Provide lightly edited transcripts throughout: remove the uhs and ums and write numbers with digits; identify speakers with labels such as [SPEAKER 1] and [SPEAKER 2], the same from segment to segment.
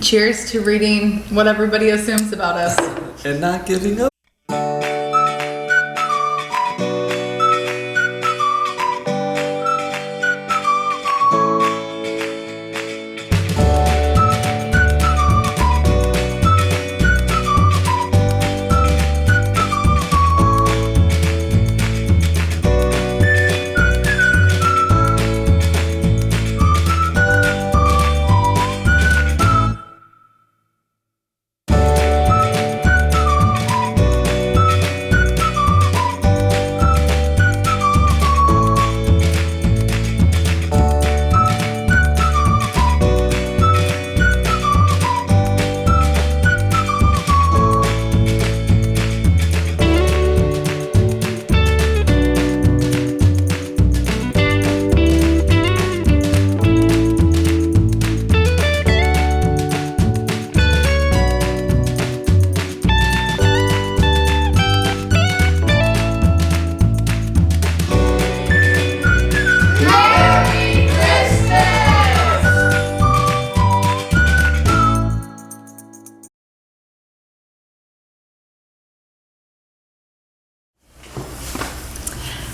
[SPEAKER 1] Cheers to reading what everybody assumes about us.
[SPEAKER 2] And not giving up.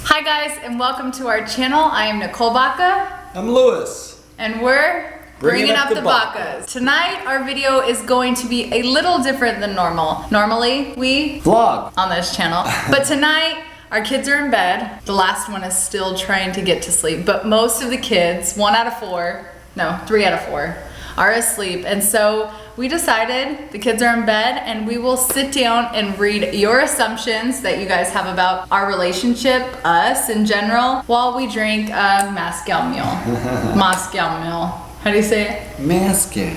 [SPEAKER 1] Hi guys, and welcome to our channel. I am Nicole Baca.
[SPEAKER 2] I'm Lewis.
[SPEAKER 1] And we're bringing up the Bacas. Tonight, our video is going to be a little different than normal. Normally, we
[SPEAKER 2] vlog
[SPEAKER 1] on this channel. But tonight, our kids are in bed. The last one is still trying to get to sleep. But most of the kids, 3 out of 4, are asleep. And so we decided the kids are in bed and we will sit down and read your assumptions that you guys have about our relationship, us in general, while we drink a Moscow Mule. Moscow Mule. How do you say it?
[SPEAKER 2] Moscow.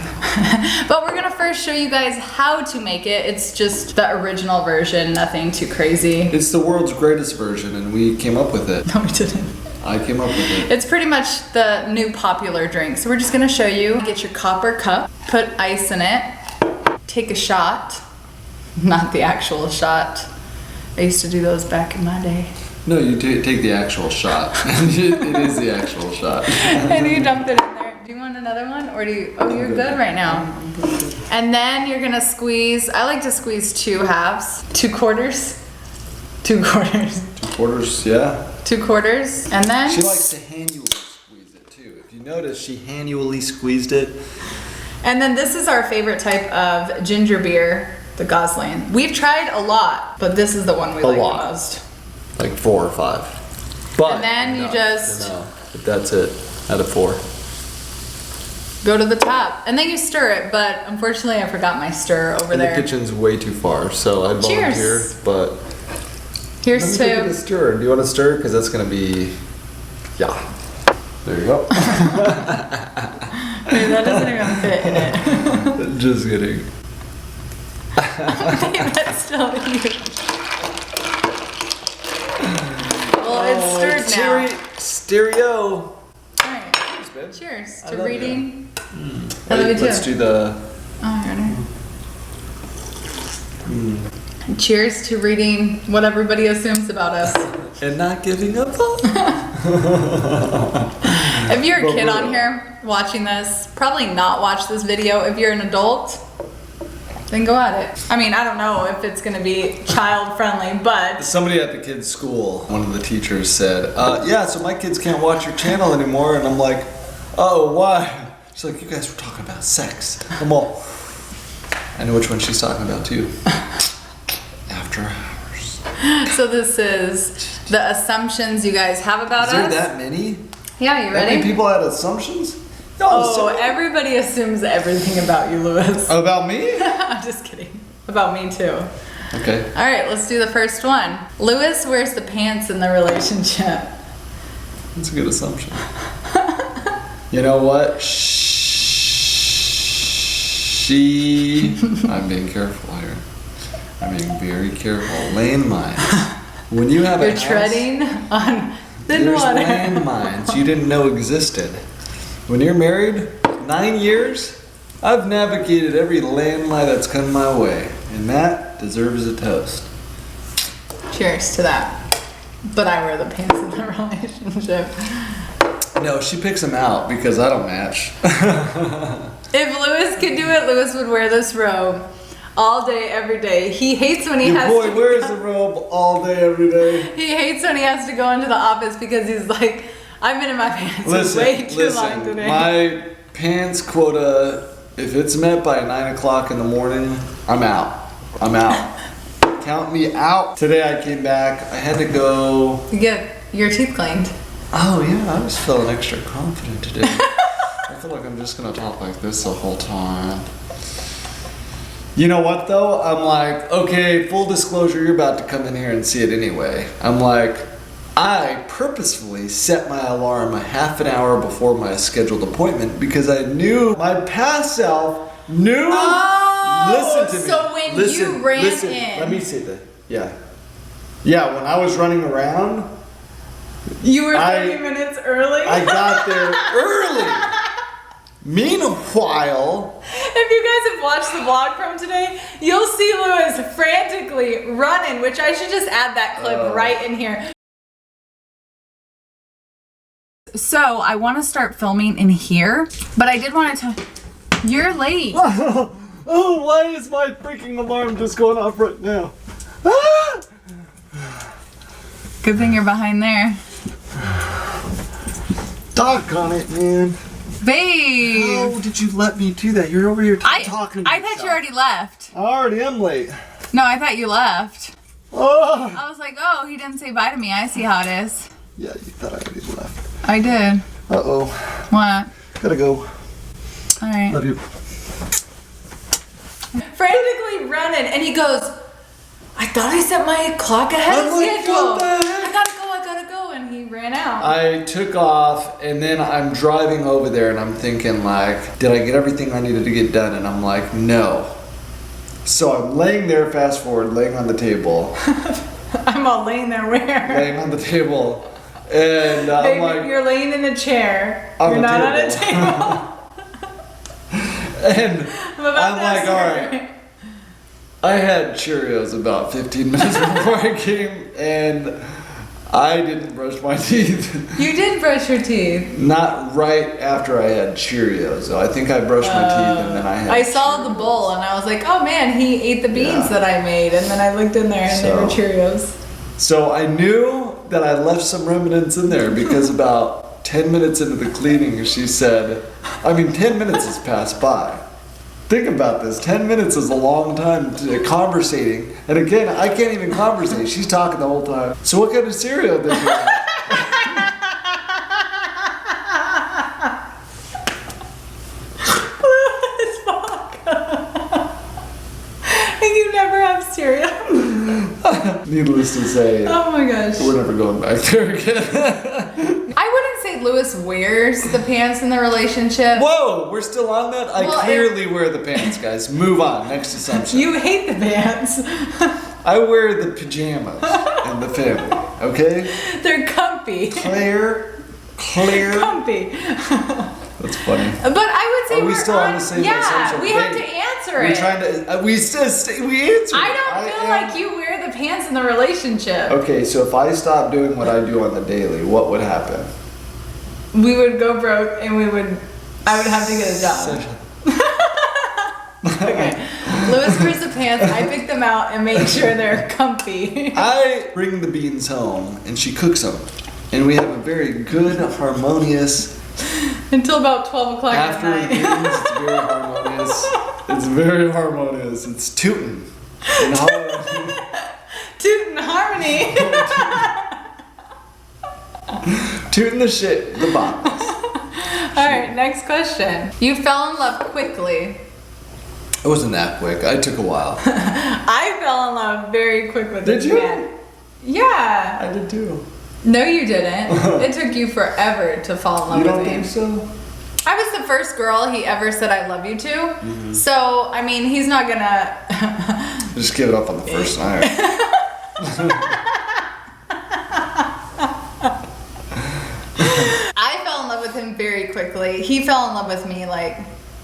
[SPEAKER 1] But we're gonna first show you guys how to make it. It's just the original version, nothing too crazy.
[SPEAKER 2] It's the world's greatest version and we came up with it.
[SPEAKER 1] No, we didn't.
[SPEAKER 2] I came up with it.
[SPEAKER 1] It's pretty much the new popular drink. So we're just gonna show you. Get your copper cup, put ice in it, take a shot. Not the actual shot. I used to do those back in my day.
[SPEAKER 2] No, you take the actual shot. It is the actual shot.
[SPEAKER 1] And you dump it in there. Do you want another one? Or do you, oh, you're good right now. And then you're gonna squeeze, I like to squeeze 2 halves. 2 quarters. 2 quarters.
[SPEAKER 2] 2 quarters, yeah.
[SPEAKER 1] 2 quarters, and then
[SPEAKER 2] she likes to manually squeeze it too. If you notice, she manually squeezed it.
[SPEAKER 1] And then this is our favorite type of ginger beer, the Gosling. We've tried a lot, but this is the one we like the most.
[SPEAKER 2] Like 4 or 5. But
[SPEAKER 1] and then you just
[SPEAKER 2] but that's it out of 4.
[SPEAKER 1] Go to the top, and then you stir it. But unfortunately, I forgot my stir over there.
[SPEAKER 2] The kitchen's way too far, so I volunteer. But
[SPEAKER 1] here's to
[SPEAKER 2] the stir. Do you want to stir? Because that's gonna be, yeah. There you go.
[SPEAKER 1] Wait, that doesn't even fit in it.
[SPEAKER 2] Just kidding.
[SPEAKER 1] That's still huge. Well, it's stirred now.
[SPEAKER 2] Stereo.
[SPEAKER 1] Alright. Cheers to reading.
[SPEAKER 2] I love you too. Let's do the.
[SPEAKER 1] Oh, cheers to reading what everybody assumes about us.
[SPEAKER 2] And not giving up.
[SPEAKER 1] If you're a kid on here watching this, probably not watch this video. If you're an adult, then go at it. I mean, I don't know if it's gonna be child friendly, but.
[SPEAKER 2] Somebody at the kids' school, one of the teachers said, yeah, so my kids can't watch your channel anymore. And I'm like, oh, why? She's like, you guys were talking about sex. I'm all, I know which one she's talking about too. After hours.
[SPEAKER 1] So this is the assumptions you guys have about us.
[SPEAKER 2] Is there that many?
[SPEAKER 1] Yeah, you ready?
[SPEAKER 2] That many people had assumptions?
[SPEAKER 1] Oh, everybody assumes everything about you, Lewis.
[SPEAKER 2] About me?
[SPEAKER 1] I'm just kidding. About me too.
[SPEAKER 2] Okay.
[SPEAKER 1] All right, let's do the first one. Lewis wears the pants in the relationship.
[SPEAKER 2] That's a good assumption. You know what? I'm being careful here. I'm being very careful. Landmines. When you have
[SPEAKER 1] You're treading on thin water.
[SPEAKER 2] There's landmines you didn't know existed. When you're married, 9 years, I've navigated every landmine that's come my way. And that deserves a toast.
[SPEAKER 1] Cheers to that. But I wear the pants in the relationship.
[SPEAKER 2] No, she picks them out because I don't match.
[SPEAKER 1] If Lewis could do it, Lewis would wear this robe all day, every day. He hates when he
[SPEAKER 2] Your
[SPEAKER 1] has
[SPEAKER 2] boy
[SPEAKER 1] to
[SPEAKER 2] wears the robe all day, every day.
[SPEAKER 1] He hates when he has to go into the office because he's like, I've been in my pants way too long today.
[SPEAKER 2] My pants quota, if it's met by 9 o'clock in the morning, I'm out. I'm out. Count me out. Today I came back. I had to go.
[SPEAKER 1] You get your teeth cleaned.
[SPEAKER 2] Oh yeah, I was feeling extra confident today. I feel like I'm just gonna talk like this the whole time. You know what though? I'm like, okay, full disclosure, you're about to come in here and see it anyway. I'm like, I purposefully set my alarm a half an hour before my scheduled appointment because I knew my past self knew.
[SPEAKER 1] Oh,
[SPEAKER 2] listen to me.
[SPEAKER 1] So when you ran in.
[SPEAKER 2] Let me say that. Yeah. Yeah, when I was running around.
[SPEAKER 1] You were 30 minutes early?
[SPEAKER 2] I got there early. Meanwhile,
[SPEAKER 1] if you guys have watched the vlog from today, you'll see Lewis frantically running, which I should just add that clip right in here. So I want to start filming in here, but I did want to tell you're late.
[SPEAKER 2] Oh, why is my freaking alarm just going off right now? Ah!
[SPEAKER 1] Good thing you're behind there.
[SPEAKER 2] Doggone it, man.
[SPEAKER 1] Babe.
[SPEAKER 2] How did you let me do that? You're over here talking to
[SPEAKER 1] I thought you already left.
[SPEAKER 2] I already am late.
[SPEAKER 1] No, I thought you left.
[SPEAKER 2] Oh.
[SPEAKER 1] I was like, oh, he didn't say bye to me. I see how it is.
[SPEAKER 2] Yeah, you thought I already left.
[SPEAKER 1] I did.
[SPEAKER 2] Uh-oh.
[SPEAKER 1] What?
[SPEAKER 2] Gotta go.
[SPEAKER 1] All right.
[SPEAKER 2] Love you.
[SPEAKER 1] Frantically running, and he goes, I thought I set my clock ahead of schedule. I gotta go, and he ran out.
[SPEAKER 2] I took off, and then I'm driving over there, and I'm thinking like, did I get everything I needed to get done? And I'm like, no. So I'm laying there, fast forward, laying on the table.
[SPEAKER 1] I'm all laying there where?
[SPEAKER 2] Laying on the table, and
[SPEAKER 1] Baby,
[SPEAKER 2] I'm like,
[SPEAKER 1] you're laying in a chair.
[SPEAKER 2] On
[SPEAKER 1] You're
[SPEAKER 2] a
[SPEAKER 1] not
[SPEAKER 2] table.
[SPEAKER 1] on a table.
[SPEAKER 2] and I'm like, all right. I had Cheerios about 15 minutes before I came, and I didn't brush my teeth.
[SPEAKER 1] You did brush your teeth.
[SPEAKER 2] Not right after I had Cheerios. So I think I brushed my teeth and then I had
[SPEAKER 1] I saw
[SPEAKER 2] Cheerios.
[SPEAKER 1] the bowl and I was like, oh man, he ate the beans that I made. And then I looked in there and they were Cheerios.
[SPEAKER 2] So I knew that I left some remnants in there because about 10 minutes into the cleaning, she said, 10 minutes has passed by. Think about this, 10 minutes is a long time to conversating. And again, I can't even conversate. She's talking the whole time. So what kind of cereal did you have?
[SPEAKER 1] You never have cereal.
[SPEAKER 2] Needless to say,
[SPEAKER 1] Oh my gosh.
[SPEAKER 2] we're never going back there again.
[SPEAKER 1] I wouldn't say Lewis wears the pants in the relationship.
[SPEAKER 2] Whoa, we're still on that? I
[SPEAKER 1] Well,
[SPEAKER 2] clearly wear the pants, guys. Move on, next assumption.
[SPEAKER 1] You hate the pants.
[SPEAKER 2] I wear the pajamas in the family, okay?
[SPEAKER 1] They're comfy.
[SPEAKER 2] Claire.
[SPEAKER 1] Comfy.
[SPEAKER 2] That's funny.
[SPEAKER 1] But I would say
[SPEAKER 2] Are we
[SPEAKER 1] we're
[SPEAKER 2] still on the same
[SPEAKER 1] Yeah,
[SPEAKER 2] assumption?
[SPEAKER 1] we have to
[SPEAKER 2] Babe,
[SPEAKER 1] answer
[SPEAKER 2] We're
[SPEAKER 1] it.
[SPEAKER 2] trying to, we answer
[SPEAKER 1] I don't feel like you wear the pants in the relationship.
[SPEAKER 2] Okay, so if I stop doing what I do on the daily, what would happen?
[SPEAKER 1] We would go broke and I would have to get a job. Okay. Lewis wears the pants, I pick them out and make sure they're comfy.
[SPEAKER 2] I bring the beans home and she cooks them. And we have a very good, harmonious.
[SPEAKER 1] Until about 12 o'clock at
[SPEAKER 2] After the
[SPEAKER 1] night.
[SPEAKER 2] beans, it's very harmonious. It's very harmonious. It's tootin'. And harmony.
[SPEAKER 1] Tootin' harmony.
[SPEAKER 2] Tootin' the shit, the Bacas.
[SPEAKER 1] Alright, next question. You fell in love quickly.
[SPEAKER 2] It wasn't that quick. I took a while.
[SPEAKER 1] I fell in love very quick with
[SPEAKER 2] Did
[SPEAKER 1] this
[SPEAKER 2] you?
[SPEAKER 1] man. Yeah.
[SPEAKER 2] I did too.
[SPEAKER 1] No, you didn't. It took you forever to fall in love
[SPEAKER 2] You don't
[SPEAKER 1] with me.
[SPEAKER 2] think so?
[SPEAKER 1] I was the first girl he ever said I love you to.
[SPEAKER 2] Mm-hmm.
[SPEAKER 1] So, he's not gonna...
[SPEAKER 2] Just give it up on the first night.
[SPEAKER 1] I fell in love with him very quickly. He fell in love with me like,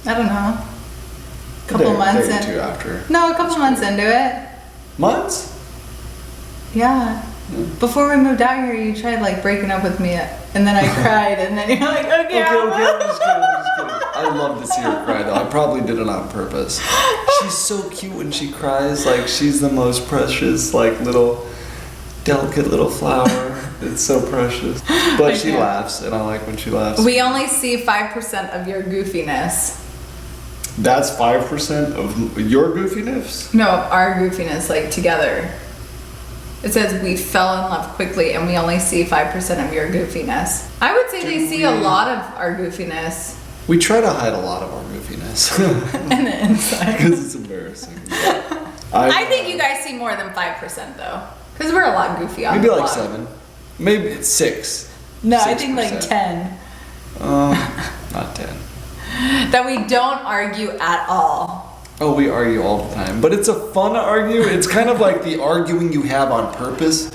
[SPEAKER 1] I don't know, a couple months
[SPEAKER 2] Day or
[SPEAKER 1] in.
[SPEAKER 2] two after.
[SPEAKER 1] No, a couple months into it.
[SPEAKER 2] Months?
[SPEAKER 1] Yeah. Before we moved out here, you tried like breaking up with me, and then I cried, and then you're like, okay,
[SPEAKER 2] Okay, I'm just kidding. I love to see her cry though. I probably did it on purpose. She's so cute when she cries. Like she's the most precious, like little, delicate little flower. It's so precious. But she laughs, and I like when she laughs.
[SPEAKER 1] We only see 5% of your goofiness.
[SPEAKER 2] That's 5% of your goofiness?
[SPEAKER 1] No, our goofiness, like together. It says we fell in love quickly and we only see 5% of your goofiness. I would say they see a lot of our goofiness.
[SPEAKER 2] We try to hide a lot of our goofiness.
[SPEAKER 1] And the inside.
[SPEAKER 2] Because it's embarrassing.
[SPEAKER 1] I think you guys see more than 5% though. Because we're a lot goofy on
[SPEAKER 2] maybe
[SPEAKER 1] the
[SPEAKER 2] like
[SPEAKER 1] vlog.
[SPEAKER 2] 7. Maybe it's 6.
[SPEAKER 1] No,
[SPEAKER 2] 6%.
[SPEAKER 1] I think like 10.
[SPEAKER 2] Not 10.
[SPEAKER 1] That we don't argue at all.
[SPEAKER 2] Oh, we argue all the time. But it's a fun argue. It's kind of like the arguing you have on purpose.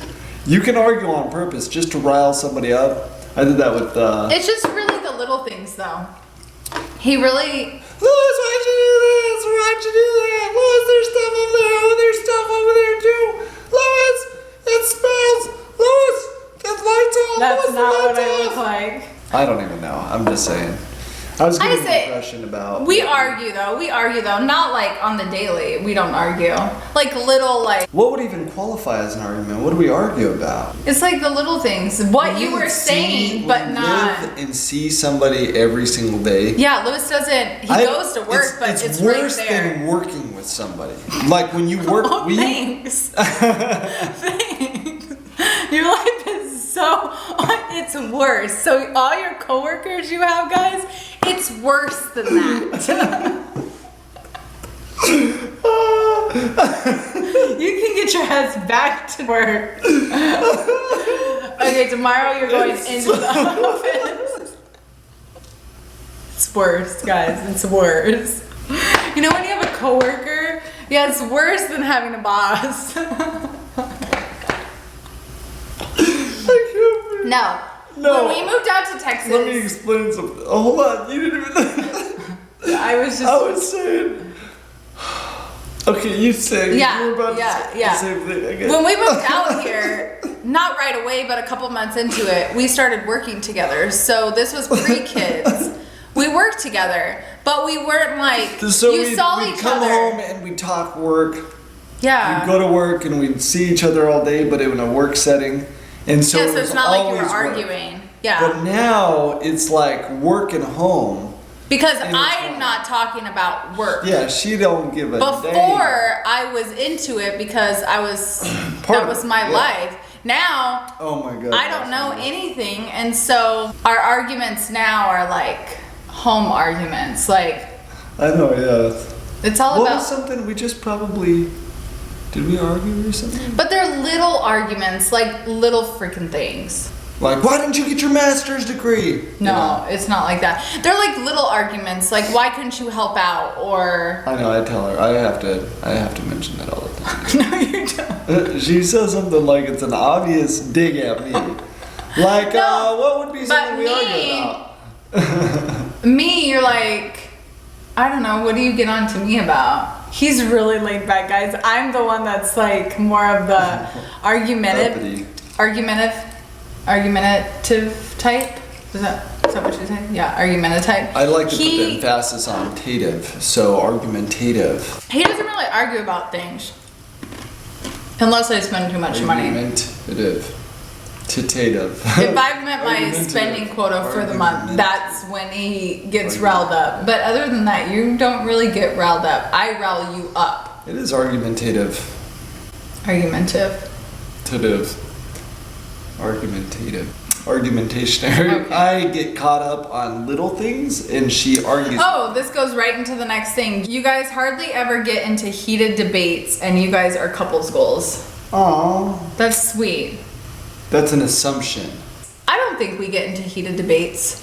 [SPEAKER 2] You can argue on purpose just to rile somebody up. I did that with
[SPEAKER 1] It's just really the little things though. He really...
[SPEAKER 2] Louis, why'd you do this? Why'd you do that? Louis, there's stuff over there. Oh, there's stuff over there too. Louis, it smells. Louis, that light's on.
[SPEAKER 1] That's
[SPEAKER 2] Louis,
[SPEAKER 1] not
[SPEAKER 2] the
[SPEAKER 1] what
[SPEAKER 2] light's
[SPEAKER 1] I
[SPEAKER 2] off.
[SPEAKER 1] look like.
[SPEAKER 2] I don't even know. I'm just saying. I was getting an impression about...
[SPEAKER 1] We argue though. Not like on the daily. We don't argue. Like little like...
[SPEAKER 2] What would even qualify as an argument? What do we argue about?
[SPEAKER 1] It's like the little things. What you were saying, but not...
[SPEAKER 2] live and see somebody every single day.
[SPEAKER 1] Yeah, Lewis doesn't... He goes to work, but it's
[SPEAKER 2] worse
[SPEAKER 1] right there.
[SPEAKER 2] than working with somebody. Like when you work...
[SPEAKER 1] Oh, thanks. Thanks. Your life is so... It's worse. So all your coworkers you have, guys, it's worse than that. You can get your ass back to work. Okay, tomorrow you're going into the office. It's worse, guys. It's worse. You know when you have a coworker? Yeah, it's worse than having a boss. No.
[SPEAKER 2] No.
[SPEAKER 1] When we moved out to Texas.
[SPEAKER 2] Let me explain something. Oh, hold on. You didn't even...
[SPEAKER 1] I was saying...
[SPEAKER 2] Okay, you say.
[SPEAKER 1] Yeah,
[SPEAKER 2] you were about
[SPEAKER 1] yeah,
[SPEAKER 2] to say
[SPEAKER 1] yeah.
[SPEAKER 2] the same thing. I guess.
[SPEAKER 1] When we moved out here, not right away, but a couple months into it, we started working together. So this was pre-kids. We worked together, but we weren't like,
[SPEAKER 2] So
[SPEAKER 1] you saw
[SPEAKER 2] we'd
[SPEAKER 1] each
[SPEAKER 2] come
[SPEAKER 1] other.
[SPEAKER 2] home and we'd talk work.
[SPEAKER 1] Yeah.
[SPEAKER 2] We'd go to work and we'd see each other all day, but in a work setting. And so,
[SPEAKER 1] Yeah,
[SPEAKER 2] it
[SPEAKER 1] so
[SPEAKER 2] was
[SPEAKER 1] it's not like you were
[SPEAKER 2] always work.
[SPEAKER 1] arguing. Yeah.
[SPEAKER 2] But now it's like work and home.
[SPEAKER 1] Because
[SPEAKER 2] and
[SPEAKER 1] I
[SPEAKER 2] it's
[SPEAKER 1] am not talking about work.
[SPEAKER 2] Yeah, she don't give a
[SPEAKER 1] Before
[SPEAKER 2] damn.
[SPEAKER 1] I was into it because I was
[SPEAKER 2] Part
[SPEAKER 1] that
[SPEAKER 2] of
[SPEAKER 1] was
[SPEAKER 2] it,
[SPEAKER 1] my
[SPEAKER 2] yeah.
[SPEAKER 1] life. Now
[SPEAKER 2] Oh my god.
[SPEAKER 1] I don't know anything, and so our arguments now are like home arguments. Like
[SPEAKER 2] I know, yeah.
[SPEAKER 1] it's all
[SPEAKER 2] What
[SPEAKER 1] about.
[SPEAKER 2] was something we just probably... Did we argue or something?
[SPEAKER 1] But they're little arguments, like little freaking things.
[SPEAKER 2] Like, why didn't you get your master's degree?
[SPEAKER 1] No, it's not like that. They're like little arguments, like why couldn't you help out, or
[SPEAKER 2] I know, I tell her, I have to mention that all the time.
[SPEAKER 1] no, you don't.
[SPEAKER 2] She says something like it's an obvious dig at me. Like,
[SPEAKER 1] No,
[SPEAKER 2] what would be something we
[SPEAKER 1] me-
[SPEAKER 2] argue about?
[SPEAKER 1] Me, you're like, I don't know. What do you get on to me about? He's really laid back, guys. I'm the one that's like more of the argumentative type. Is that what you're saying? Yeah, argumentative type.
[SPEAKER 2] I like to put the emphasis on tative, so argumentative.
[SPEAKER 1] He doesn't really argue about things. Unless I spend too much money.
[SPEAKER 2] Argumentative. Titative.
[SPEAKER 1] If I've met my
[SPEAKER 2] Argumentative.
[SPEAKER 1] spending quota for the month,
[SPEAKER 2] Argumentative.
[SPEAKER 1] that's when he gets riled up. But other than that, you don't really get riled up. I rile you up.
[SPEAKER 2] It is argumentative.
[SPEAKER 1] Argumentative.
[SPEAKER 2] Tative. Argumentative. Argumentationary.
[SPEAKER 1] Okay.
[SPEAKER 2] I get caught up on little things and she argues.
[SPEAKER 1] Oh, this goes right into the next thing. You guys hardly ever get into heated debates, and you guys are couples goals.
[SPEAKER 2] Aww.
[SPEAKER 1] That's sweet.
[SPEAKER 2] That's an assumption.
[SPEAKER 1] I don't think we get into heated debates.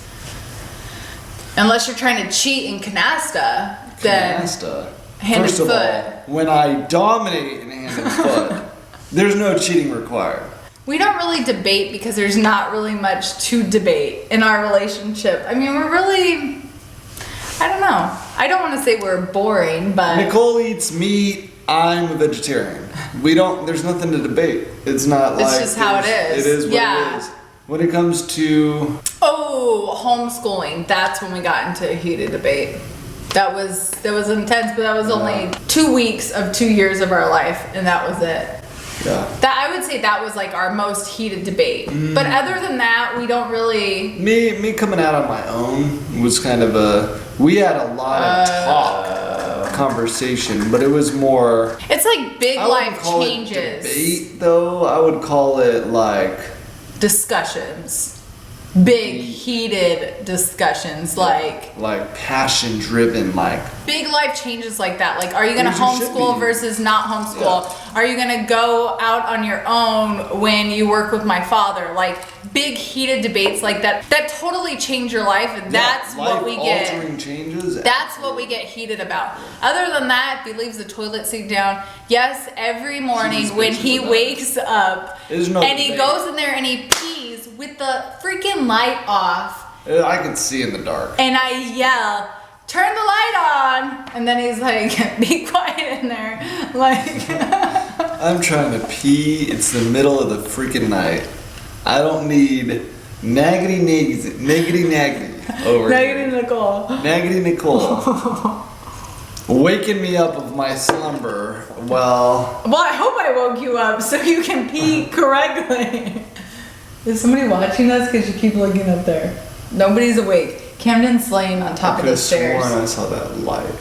[SPEAKER 1] Unless you're trying to cheat in canasta, then
[SPEAKER 2] Canasta.
[SPEAKER 1] hand
[SPEAKER 2] First
[SPEAKER 1] and
[SPEAKER 2] of
[SPEAKER 1] foot.
[SPEAKER 2] all, when I dominate in hand and foot, there's no cheating required.
[SPEAKER 1] We don't really debate because there's not really much to debate in our relationship. I mean, we're really, I don't know. I don't want to say we're boring, but
[SPEAKER 2] Nicole eats meat. I'm a vegetarian. There's nothing to debate. It's not like.
[SPEAKER 1] it's just how it is.
[SPEAKER 2] It is what
[SPEAKER 1] Yeah.
[SPEAKER 2] it is. When it comes to
[SPEAKER 1] homeschooling, that's when we got into a heated debate. That was intense, but that was only 2 weeks of 2 years of our life, and that was it.
[SPEAKER 2] Yeah.
[SPEAKER 1] That I would say that was like our most heated debate. But other than that, we don't really.
[SPEAKER 2] Me coming out on my own was kind of we had a lot of talk, conversation, but it was more.
[SPEAKER 1] It's like big
[SPEAKER 2] I
[SPEAKER 1] life
[SPEAKER 2] wouldn't call
[SPEAKER 1] changes.
[SPEAKER 2] it debate, though. I would call it like
[SPEAKER 1] Discussions. Big heated discussions, like
[SPEAKER 2] passion driven, like
[SPEAKER 1] big life changes like that. Like, are you gonna
[SPEAKER 2] As you should
[SPEAKER 1] homeschool
[SPEAKER 2] be.
[SPEAKER 1] versus not homeschool? Are you gonna go out on your own when you work with my father? Like big heated debates like that totally change your life, and that's what we get.
[SPEAKER 2] Life-altering changes.
[SPEAKER 1] That's what we get heated about. Other than that, if he leaves the toilet seat down, yes, every morning when he wakes up
[SPEAKER 2] There's no
[SPEAKER 1] and he
[SPEAKER 2] debate.
[SPEAKER 1] goes in there and he pees with the freaking light off,
[SPEAKER 2] I can see in the dark.
[SPEAKER 1] and I yell, turn the light on, and then he's like, be quiet in there. Like,
[SPEAKER 2] I'm trying to pee. It's the middle of the freaking night. I don't need naggity over
[SPEAKER 1] Megan
[SPEAKER 2] here.
[SPEAKER 1] and Nicole.
[SPEAKER 2] Naggity Nicole. Waking me up of my slumber. Well,
[SPEAKER 1] I hope I woke you up so you can pee correctly. Is somebody watching us? Because you keep looking up there. Nobody's awake. Camden's laying on top
[SPEAKER 2] I
[SPEAKER 1] of
[SPEAKER 2] could
[SPEAKER 1] the
[SPEAKER 2] have
[SPEAKER 1] stairs.
[SPEAKER 2] sworn I saw that light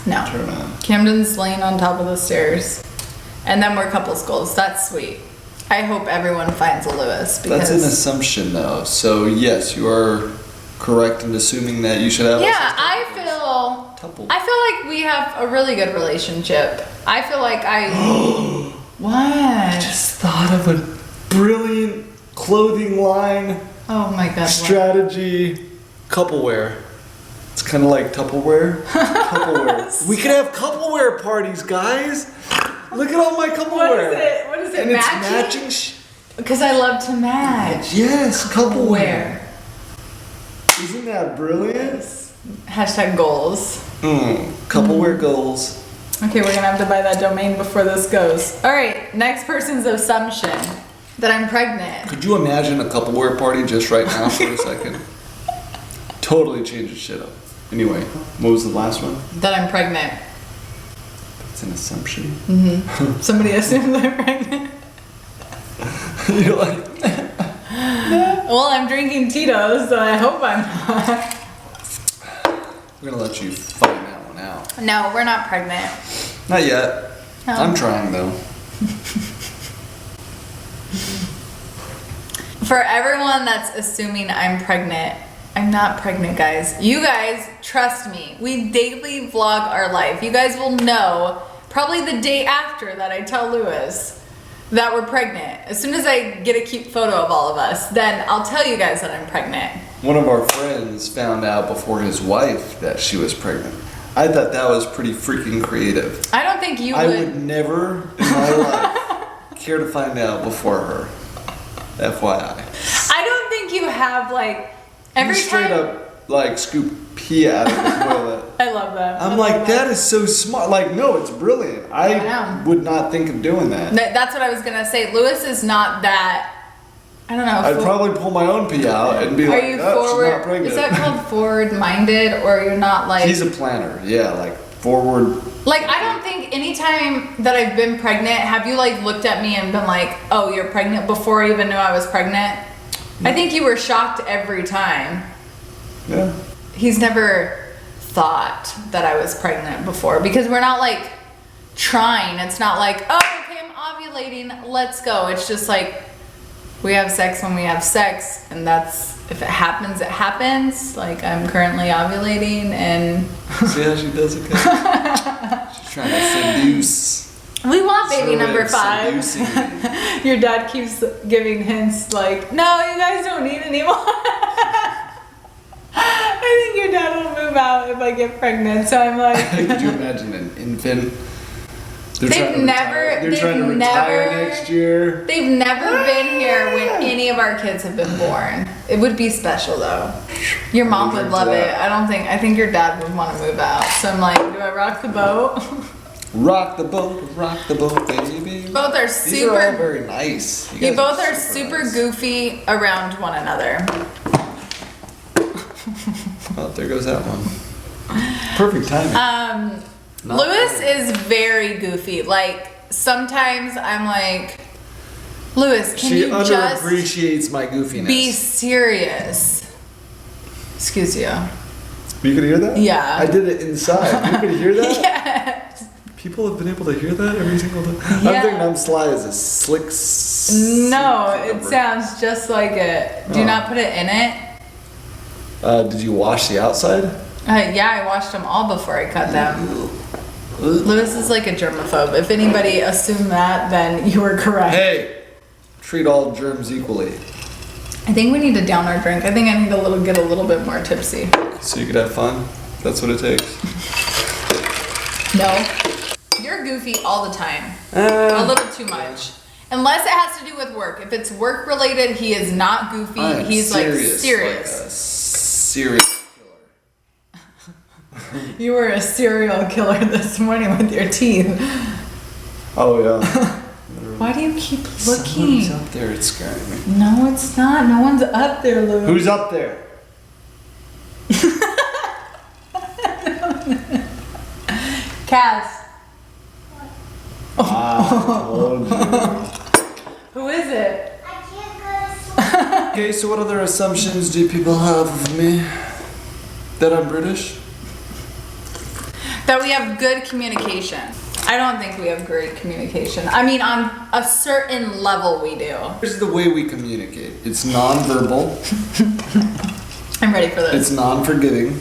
[SPEAKER 1] No.
[SPEAKER 2] turn on.
[SPEAKER 1] Camden's laying on top of the stairs. And then we're couple goals. That's sweet. I hope everyone finds a Lewis because
[SPEAKER 2] That's an assumption, though. So yes, you are correct in assuming that you should have.
[SPEAKER 1] yeah,
[SPEAKER 2] a
[SPEAKER 1] I feel like we have a really good relationship. I feel like what?
[SPEAKER 2] Just thought of a brilliant clothing line
[SPEAKER 1] Oh my god. what?
[SPEAKER 2] strategy. Coupleware. It's kind of like Tupperware. Coupleware. We could have coupleware parties, guys. Look at all my coupleware.
[SPEAKER 1] What is it?
[SPEAKER 2] And it's
[SPEAKER 1] Matching?
[SPEAKER 2] matching.
[SPEAKER 1] Because I love to match.
[SPEAKER 2] Yes, coupleware.
[SPEAKER 1] Where?
[SPEAKER 2] Isn't that brilliant?
[SPEAKER 1] Hashtag goals.
[SPEAKER 2] Coupleware goals.
[SPEAKER 1] Okay, we're gonna have to buy that domain before this goes. All right, next person's assumption that I'm pregnant.
[SPEAKER 2] Could you imagine a coupleware party just right now for a second? Totally changes shit up. Anyway, what was the last one?
[SPEAKER 1] That I'm pregnant.
[SPEAKER 2] It's an assumption.
[SPEAKER 1] Somebody assumed I'm pregnant.
[SPEAKER 2] You're like,
[SPEAKER 1] Well, I'm drinking Tito's, so I hope I'm not.
[SPEAKER 2] we're gonna let you find that one out.
[SPEAKER 1] No, we're not pregnant.
[SPEAKER 2] Not yet.
[SPEAKER 1] No.
[SPEAKER 2] I'm trying though.
[SPEAKER 1] For everyone that's assuming I'm pregnant, I'm not pregnant, guys. You guys, trust me, we daily vlog our life. You guys will know probably the day after that I tell Lewis that we're pregnant. As soon as I get a cute photo of all of us, then I'll tell you guys that I'm pregnant.
[SPEAKER 2] One of our friends found out before his wife that she was pregnant. I thought that was pretty freaking creative.
[SPEAKER 1] I don't think you
[SPEAKER 2] I
[SPEAKER 1] would.
[SPEAKER 2] would never in my life care to find out before her. FYI.
[SPEAKER 1] I don't think you have like every
[SPEAKER 2] You straight
[SPEAKER 1] time.
[SPEAKER 2] up like scoop pee out of the toilet.
[SPEAKER 1] I love that.
[SPEAKER 2] I'm like, that is so smart. Like, no, it's brilliant. I
[SPEAKER 1] know.
[SPEAKER 2] would not think of doing that.
[SPEAKER 1] That's what I was gonna say. Lewis is not that. I don't know.
[SPEAKER 2] I'd probably pull my own pee out and be
[SPEAKER 1] Are
[SPEAKER 2] like,
[SPEAKER 1] you
[SPEAKER 2] oh, she's not
[SPEAKER 1] forward?
[SPEAKER 2] pregnant.
[SPEAKER 1] Is that called forward-minded, or you're not like?
[SPEAKER 2] He's a planner. Yeah, like forward.
[SPEAKER 1] Like, I don't think anytime that I've been pregnant, have you like looked at me and been like, oh, you're pregnant, before I even knew I was pregnant? I think you were shocked every time.
[SPEAKER 2] Yeah.
[SPEAKER 1] He's never thought that I was pregnant before, because we're not like trying. It's not like, oh, okay, I'm ovulating, let's go. It's just like, we have sex when we have sex, and that's, if it happens, it happens. Like, I'm currently ovulating, and
[SPEAKER 2] See how she does it, guys? She's trying to seduce.
[SPEAKER 1] we want baby
[SPEAKER 2] So
[SPEAKER 1] number
[SPEAKER 2] it's
[SPEAKER 1] 5.
[SPEAKER 2] seducing me.
[SPEAKER 1] Your dad keeps giving hints like, no, you guys don't need any more. I think your dad will move out if I get pregnant, so I'm like.
[SPEAKER 2] Could you imagine an infant? They're
[SPEAKER 1] They've
[SPEAKER 2] trying to
[SPEAKER 1] never-
[SPEAKER 2] retire. They're
[SPEAKER 1] they've
[SPEAKER 2] trying to retire
[SPEAKER 1] never-
[SPEAKER 2] next year.
[SPEAKER 1] They've never been here when any of our kids have been born. It would be special though. Your mom would love it. I think your dad would want to move out. So I'm like, do I rock the boat?
[SPEAKER 2] Rock the boat, baby.
[SPEAKER 1] Both are
[SPEAKER 2] These are all
[SPEAKER 1] super.
[SPEAKER 2] very nice.
[SPEAKER 1] You
[SPEAKER 2] guys
[SPEAKER 1] both are super
[SPEAKER 2] nice.
[SPEAKER 1] goofy around one another.
[SPEAKER 2] Oh, there goes that one. Perfect timing. Not
[SPEAKER 1] Lewis
[SPEAKER 2] bad.
[SPEAKER 1] is very goofy. Like sometimes I'm like, Lewis, can
[SPEAKER 2] She
[SPEAKER 1] you just
[SPEAKER 2] underappreciates my goofiness.
[SPEAKER 1] be serious? Excuse you.
[SPEAKER 2] You could hear that?
[SPEAKER 1] Yeah.
[SPEAKER 2] I did it inside. You could hear that?
[SPEAKER 1] Yes.
[SPEAKER 2] People have been able to hear that every single time.
[SPEAKER 1] Yeah.
[SPEAKER 2] I'm thinking I'm sly as a slick.
[SPEAKER 1] No, it sounds just like it. Do
[SPEAKER 2] Oh.
[SPEAKER 1] not put it in it.
[SPEAKER 2] Did you wash the outside?
[SPEAKER 1] Yeah, I washed them all before I cut them. Lewis is like a germaphobe. If anybody assumed that, then you were correct.
[SPEAKER 2] Hey, treat all germs equally.
[SPEAKER 1] I think we need to down our drink. I think I need get a little bit more tipsy.
[SPEAKER 2] So you could have fun. That's what it takes.
[SPEAKER 1] No, you're goofy all the time. A little too much. Unless it has to do with work. If it's work related, he is not goofy.
[SPEAKER 2] I am
[SPEAKER 1] He's like
[SPEAKER 2] serious.
[SPEAKER 1] serious.
[SPEAKER 2] Like a serious killer.
[SPEAKER 1] You were a serial killer this morning with your teeth.
[SPEAKER 2] Oh yeah.
[SPEAKER 1] Why do you keep
[SPEAKER 2] Someone's
[SPEAKER 1] looking?
[SPEAKER 2] up there. It's scaring me.
[SPEAKER 1] No, it's not. No one's up there, Lou.
[SPEAKER 2] Who's up there?
[SPEAKER 1] Cass.
[SPEAKER 2] I told you.
[SPEAKER 1] Who is it?
[SPEAKER 3] I can't go to sleep.
[SPEAKER 2] Okay, so what other assumptions do people have of me? That I'm British?
[SPEAKER 1] That we have good communication. I don't think we have great communication. I mean, on a certain level we do.
[SPEAKER 2] Here's the way we communicate. It's non-verbal.
[SPEAKER 1] I'm ready for this.
[SPEAKER 2] It's non-forgiving.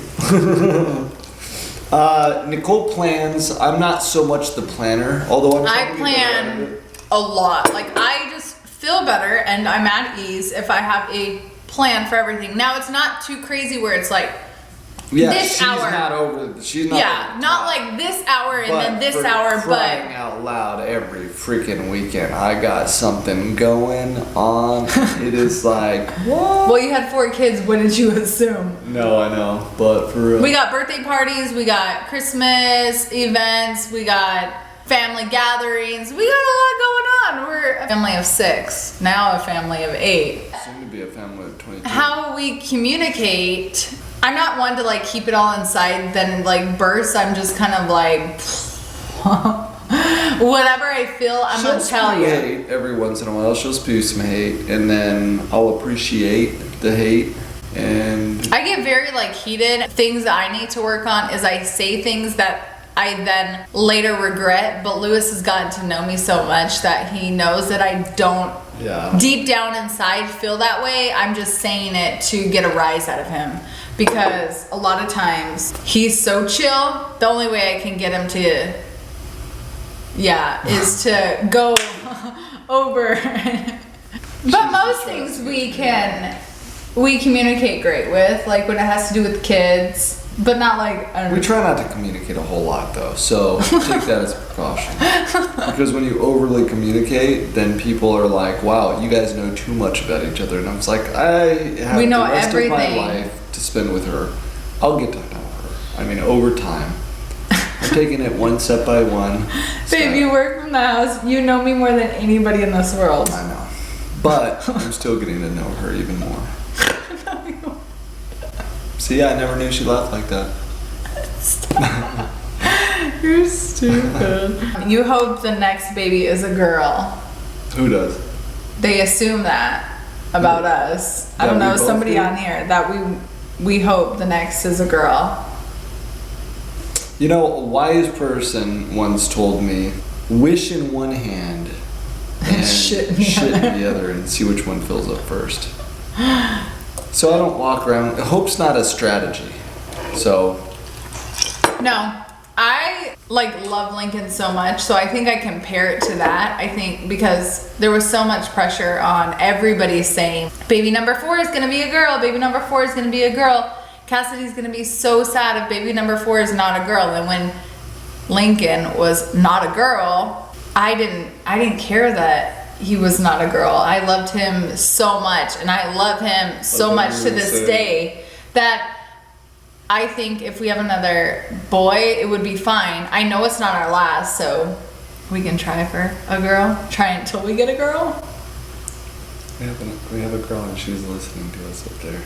[SPEAKER 2] Nicole plans. I'm not so much the planner, although I'm
[SPEAKER 1] I
[SPEAKER 2] trying to get better at
[SPEAKER 1] plan
[SPEAKER 2] it.
[SPEAKER 1] a lot. Like I just feel better and I'm at ease if I have a plan for everything. Now it's not too crazy where it's like
[SPEAKER 2] Yeah,
[SPEAKER 1] this
[SPEAKER 2] she's
[SPEAKER 1] hour.
[SPEAKER 2] not over. She's not.
[SPEAKER 1] yeah,
[SPEAKER 2] over the
[SPEAKER 1] not
[SPEAKER 2] top.
[SPEAKER 1] like this hour and
[SPEAKER 2] But
[SPEAKER 1] then this
[SPEAKER 2] for
[SPEAKER 1] hour,
[SPEAKER 2] crying
[SPEAKER 1] but
[SPEAKER 2] out loud, every freaking weekend, I got something going on. It is like what?
[SPEAKER 1] well, you had 4 kids. What did you assume?
[SPEAKER 2] No, I know, but for real.
[SPEAKER 1] We got birthday parties, we got Christmas events, we got family gatherings. We got a lot going on. We're a family of 6, now a family of 8.
[SPEAKER 2] Soon to be a family of 22.
[SPEAKER 1] How we communicate, I'm not one to like keep it all inside then like burst. I'm just kind of like whatever I feel, I'm
[SPEAKER 2] She'll
[SPEAKER 1] gonna tell
[SPEAKER 2] spew
[SPEAKER 1] you.
[SPEAKER 2] hate every once in a while. She'll spew some hate, and then I'll appreciate the hate. And
[SPEAKER 1] I get very like heated. Things that I need to work on is I say things that I then later regret, but Lewis has gotten to know me so much that he knows that I don't
[SPEAKER 2] yeah,
[SPEAKER 1] deep down inside feel that way. I'm just saying it to get a rise out of him because a lot of times he's so chill. The only way I can get him to is to go over. But most things we communicate great with, like when it has to do with kids, but not like
[SPEAKER 2] we try not to communicate a whole lot though, so take that as a precaution. Because when you overly communicate, then people are like, "Wow, you guys know too much about each other," and I'm just like, I have
[SPEAKER 1] We know
[SPEAKER 2] the rest of my
[SPEAKER 1] everything.
[SPEAKER 2] life to spend with her. I'll get to know her. I mean, over time. I'm taking it one step by one.
[SPEAKER 1] Babe, you work from the house. You know me more than anybody in this world.
[SPEAKER 2] I know. But I'm still getting to know her even more. See, I never knew she laughed like that.
[SPEAKER 1] You're stupid. You hope the next baby is a girl.
[SPEAKER 2] Who does?
[SPEAKER 1] They assume that about us. I don't
[SPEAKER 2] That we
[SPEAKER 1] know,
[SPEAKER 2] both
[SPEAKER 1] somebody
[SPEAKER 2] do?
[SPEAKER 1] on here that we hope the next is a girl.
[SPEAKER 2] You know, a wise person once told me, wish in one hand and
[SPEAKER 1] Shit in the
[SPEAKER 2] shit in
[SPEAKER 1] other.
[SPEAKER 2] the other and see which one fills up first. So I don't walk around, hope's not a strategy. So,
[SPEAKER 1] No, I like love Lincoln so much, so I think I compare it to that. I think because there was so much pressure on everybody saying, baby number 4 is gonna be a girl, baby number 4 is gonna be a girl. Cassidy's gonna be so sad if baby number 4 is not a girl. And when Lincoln was not a girl, I didn't care that he was not a girl. I loved him so much, and I love him so
[SPEAKER 2] Okay,
[SPEAKER 1] much
[SPEAKER 2] you
[SPEAKER 1] to
[SPEAKER 2] were
[SPEAKER 1] this
[SPEAKER 2] saying-
[SPEAKER 1] day that I think if we have another boy, it would be fine. I know it's not our last, so we can try for a girl. Try until we get a girl.
[SPEAKER 2] We have a girl and she's listening to us up there.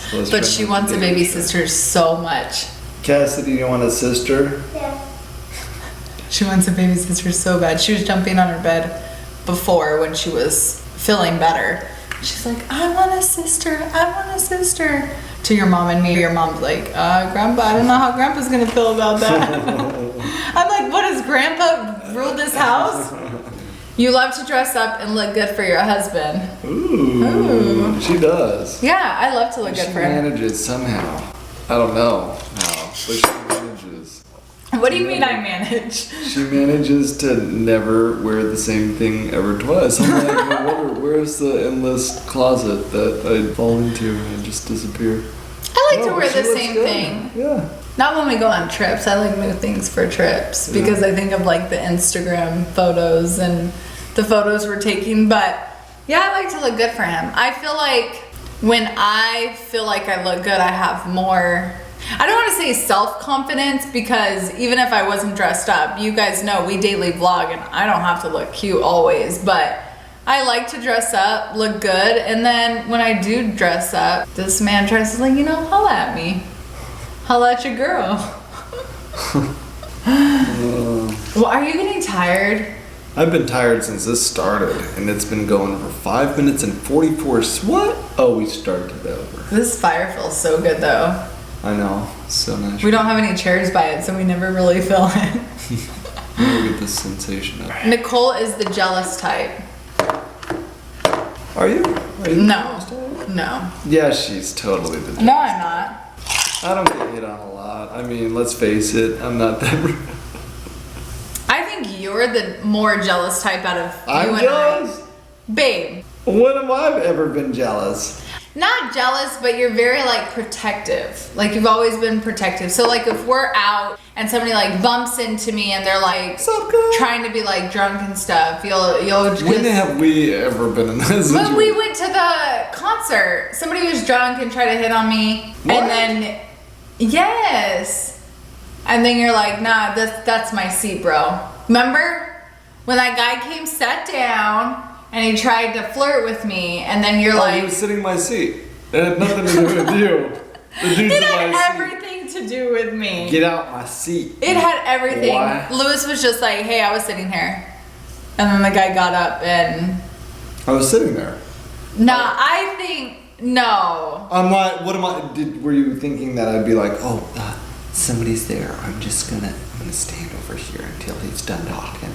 [SPEAKER 2] So let's
[SPEAKER 1] But
[SPEAKER 2] try
[SPEAKER 1] she
[SPEAKER 2] not
[SPEAKER 1] wants
[SPEAKER 2] to
[SPEAKER 1] a
[SPEAKER 2] do
[SPEAKER 1] baby
[SPEAKER 2] it.
[SPEAKER 1] sister so much.
[SPEAKER 2] Cassidy, you want a sister?
[SPEAKER 3] Yeah.
[SPEAKER 1] She wants a baby sister so bad. She was jumping on her bed before when she was feeling better. She's like, I want a sister. I want a sister. To your mom and me. Your mom's like, Grandpa, I don't know how Grandpa's gonna feel about that. I'm like, what, does Grandpa rule this house? You love to dress up and look good for your husband.
[SPEAKER 2] Ooh. She does.
[SPEAKER 1] Yeah, I love to look good
[SPEAKER 2] She
[SPEAKER 1] for him.
[SPEAKER 2] manages somehow. I don't know how, but she manages.
[SPEAKER 1] What do you mean I manage?
[SPEAKER 2] She manages to never wear the same thing ever twice. I'm like, I wonder, where's the endless closet that I fall into and just disappear?
[SPEAKER 1] I like
[SPEAKER 2] No,
[SPEAKER 1] to wear
[SPEAKER 2] but she
[SPEAKER 1] the
[SPEAKER 2] looks
[SPEAKER 1] same
[SPEAKER 2] good.
[SPEAKER 1] thing.
[SPEAKER 2] Yeah.
[SPEAKER 1] Not when we go on trips. I like new things for trips because I think of like the Instagram photos and the photos we're taking. But yeah, I like to look good for him. I feel like when I feel like I look good, I have more, I don't want to say self-confidence because even if I wasn't dressed up, you guys know we daily vlog and I don't have to look cute always, but I like to dress up, look good, and then when I do dress up, this man tries to like, holla at me. Holla at your girl. Well, are you getting tired?
[SPEAKER 2] I've been tired since this started, and it's been going for 5 minutes and 44. What? Oh, we started it over.
[SPEAKER 1] This fire feels so good though.
[SPEAKER 2] I know. It's so nice.
[SPEAKER 1] We don't have any chairs by it, so we never really feel it.
[SPEAKER 2] Look at this sensation of
[SPEAKER 1] Nicole is the jealous type.
[SPEAKER 2] Are you?
[SPEAKER 1] No. No.
[SPEAKER 2] Yeah, she's totally the
[SPEAKER 1] No, I'm not.
[SPEAKER 2] I don't get hit on a lot. I mean, let's face it, I'm not that.
[SPEAKER 1] I think you're the more jealous type out of you
[SPEAKER 2] I'm
[SPEAKER 1] and
[SPEAKER 2] jealous?
[SPEAKER 1] I. Babe.
[SPEAKER 2] When have I ever been jealous?
[SPEAKER 1] Not jealous, but you're very like protective. Like you've always been protective. So like if we're out and somebody like bumps into me and they're like
[SPEAKER 2] What's up, girl?
[SPEAKER 1] trying to be like drunk and stuff, you'll just.
[SPEAKER 2] When have we ever been in that situation?
[SPEAKER 1] When we went to the concert, somebody was drunk and tried to hit on me,
[SPEAKER 2] What?
[SPEAKER 1] and then yes, and then you're like, nah, that's my seat, bro. Remember when that guy came, sat down, and he tried to flirt with me, and then you're
[SPEAKER 2] Oh,
[SPEAKER 1] like,
[SPEAKER 2] he was sitting in my seat. It had nothing to do with you. The dude's
[SPEAKER 1] it
[SPEAKER 2] in
[SPEAKER 1] had
[SPEAKER 2] my seat.
[SPEAKER 1] everything to do with me.
[SPEAKER 2] Get out my seat.
[SPEAKER 1] It had everything.
[SPEAKER 2] Why?
[SPEAKER 1] Lewis was just like, hey, I was sitting here, and then the guy got up and.
[SPEAKER 2] I was sitting there.
[SPEAKER 1] Nah, I think no.
[SPEAKER 2] I'm like, what am I? Were you thinking that I'd be like, oh, somebody's there. I'm gonna stand over here until he's done talking.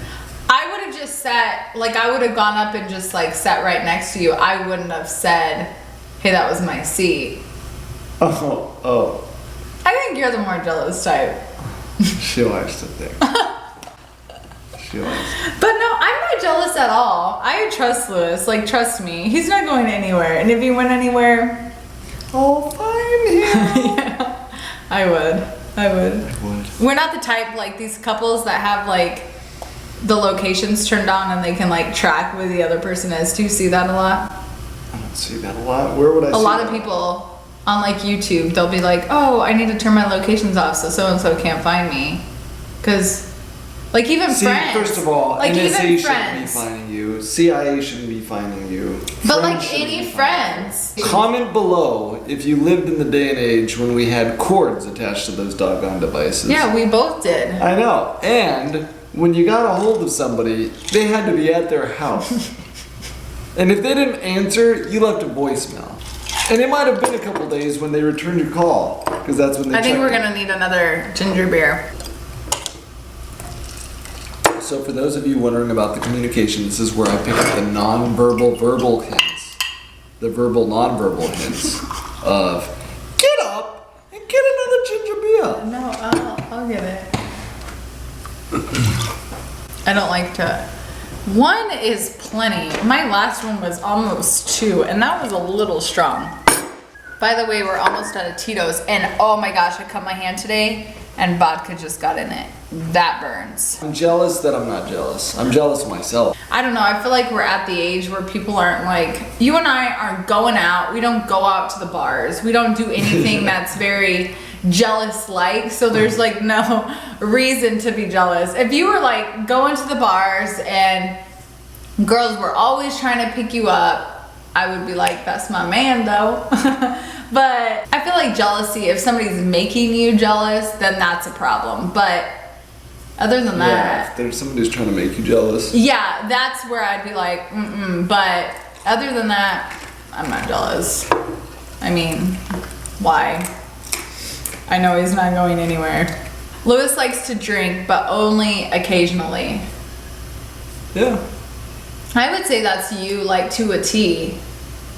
[SPEAKER 1] I would have just sat, like I would have gone up and just like sat right next to you. I wouldn't have said, hey, that was my seat.
[SPEAKER 2] Oh.
[SPEAKER 1] I think you're the more jealous type.
[SPEAKER 2] She likes to think. She likes.
[SPEAKER 1] But no, I'm not jealous at all. I trust Lewis. Like, trust me. He's not going anywhere. And if he went anywhere,
[SPEAKER 2] I'll find him.
[SPEAKER 1] yeah, I would. We're not the type like these couples that have like the locations turned on and they can like track where the other person is. Do you see that a lot?
[SPEAKER 2] I don't see that a lot. Where would I see
[SPEAKER 1] A lot of
[SPEAKER 2] that?
[SPEAKER 1] people on like YouTube, they'll be like, oh, I need to turn my locations off so and so can't find me. Because, like, even
[SPEAKER 2] See,
[SPEAKER 1] friends.
[SPEAKER 2] first of all,
[SPEAKER 1] like,
[SPEAKER 2] NSA
[SPEAKER 1] even
[SPEAKER 2] shouldn't be
[SPEAKER 1] friends.
[SPEAKER 2] finding you. CIA shouldn't be finding you.
[SPEAKER 1] But,
[SPEAKER 2] Friends
[SPEAKER 1] like,
[SPEAKER 2] shouldn't
[SPEAKER 1] any
[SPEAKER 2] be finding
[SPEAKER 1] friends.
[SPEAKER 2] you. Comment below if you lived in the day and age when we had cords attached to those doggone devices.
[SPEAKER 1] Yeah, we both did.
[SPEAKER 2] I know. And when you got a hold of somebody, they had to be at their house. And if they didn't answer, you left a voicemail. And it might have been a couple days when they returned your call, because that's when they
[SPEAKER 1] I think
[SPEAKER 2] checked
[SPEAKER 1] we're
[SPEAKER 2] it.
[SPEAKER 1] gonna need another ginger beer.
[SPEAKER 2] So for those of you wondering about the communication, this is where I pick up the non-verbal verbal hints. The verbal non-verbal hints of get up and get another ginger beer.
[SPEAKER 1] No, I'll get it. I don't like to. One is plenty. My last one was almost 2, and that was a little strong. By the way, we're almost out of Tito's, and oh my gosh, I cut my hand today. and vodka just got in it. That burns.
[SPEAKER 2] I'm jealous that I'm not jealous. I'm jealous of myself.
[SPEAKER 1] I don't know. I feel like we're at the age where people aren't like, you and I aren't going out. We don't go out to the bars. We don't do anything that's very jealous-like. So there's like no reason to be jealous. If you were like going to the bars and girls were always trying to pick you up, I would be like, that's my man though. But I feel like jealousy, if somebody's making you jealous, then that's a problem. But other than
[SPEAKER 2] Yeah,
[SPEAKER 1] that,
[SPEAKER 2] if there's somebody who's trying to make you jealous.
[SPEAKER 1] yeah, that's where I'd be like, mm-mm. But other than that, I'm not jealous. I mean, why? I know he's not going anywhere. Lewis likes to drink, but only occasionally.
[SPEAKER 2] Yeah.
[SPEAKER 1] I would say that's you, like, to a T.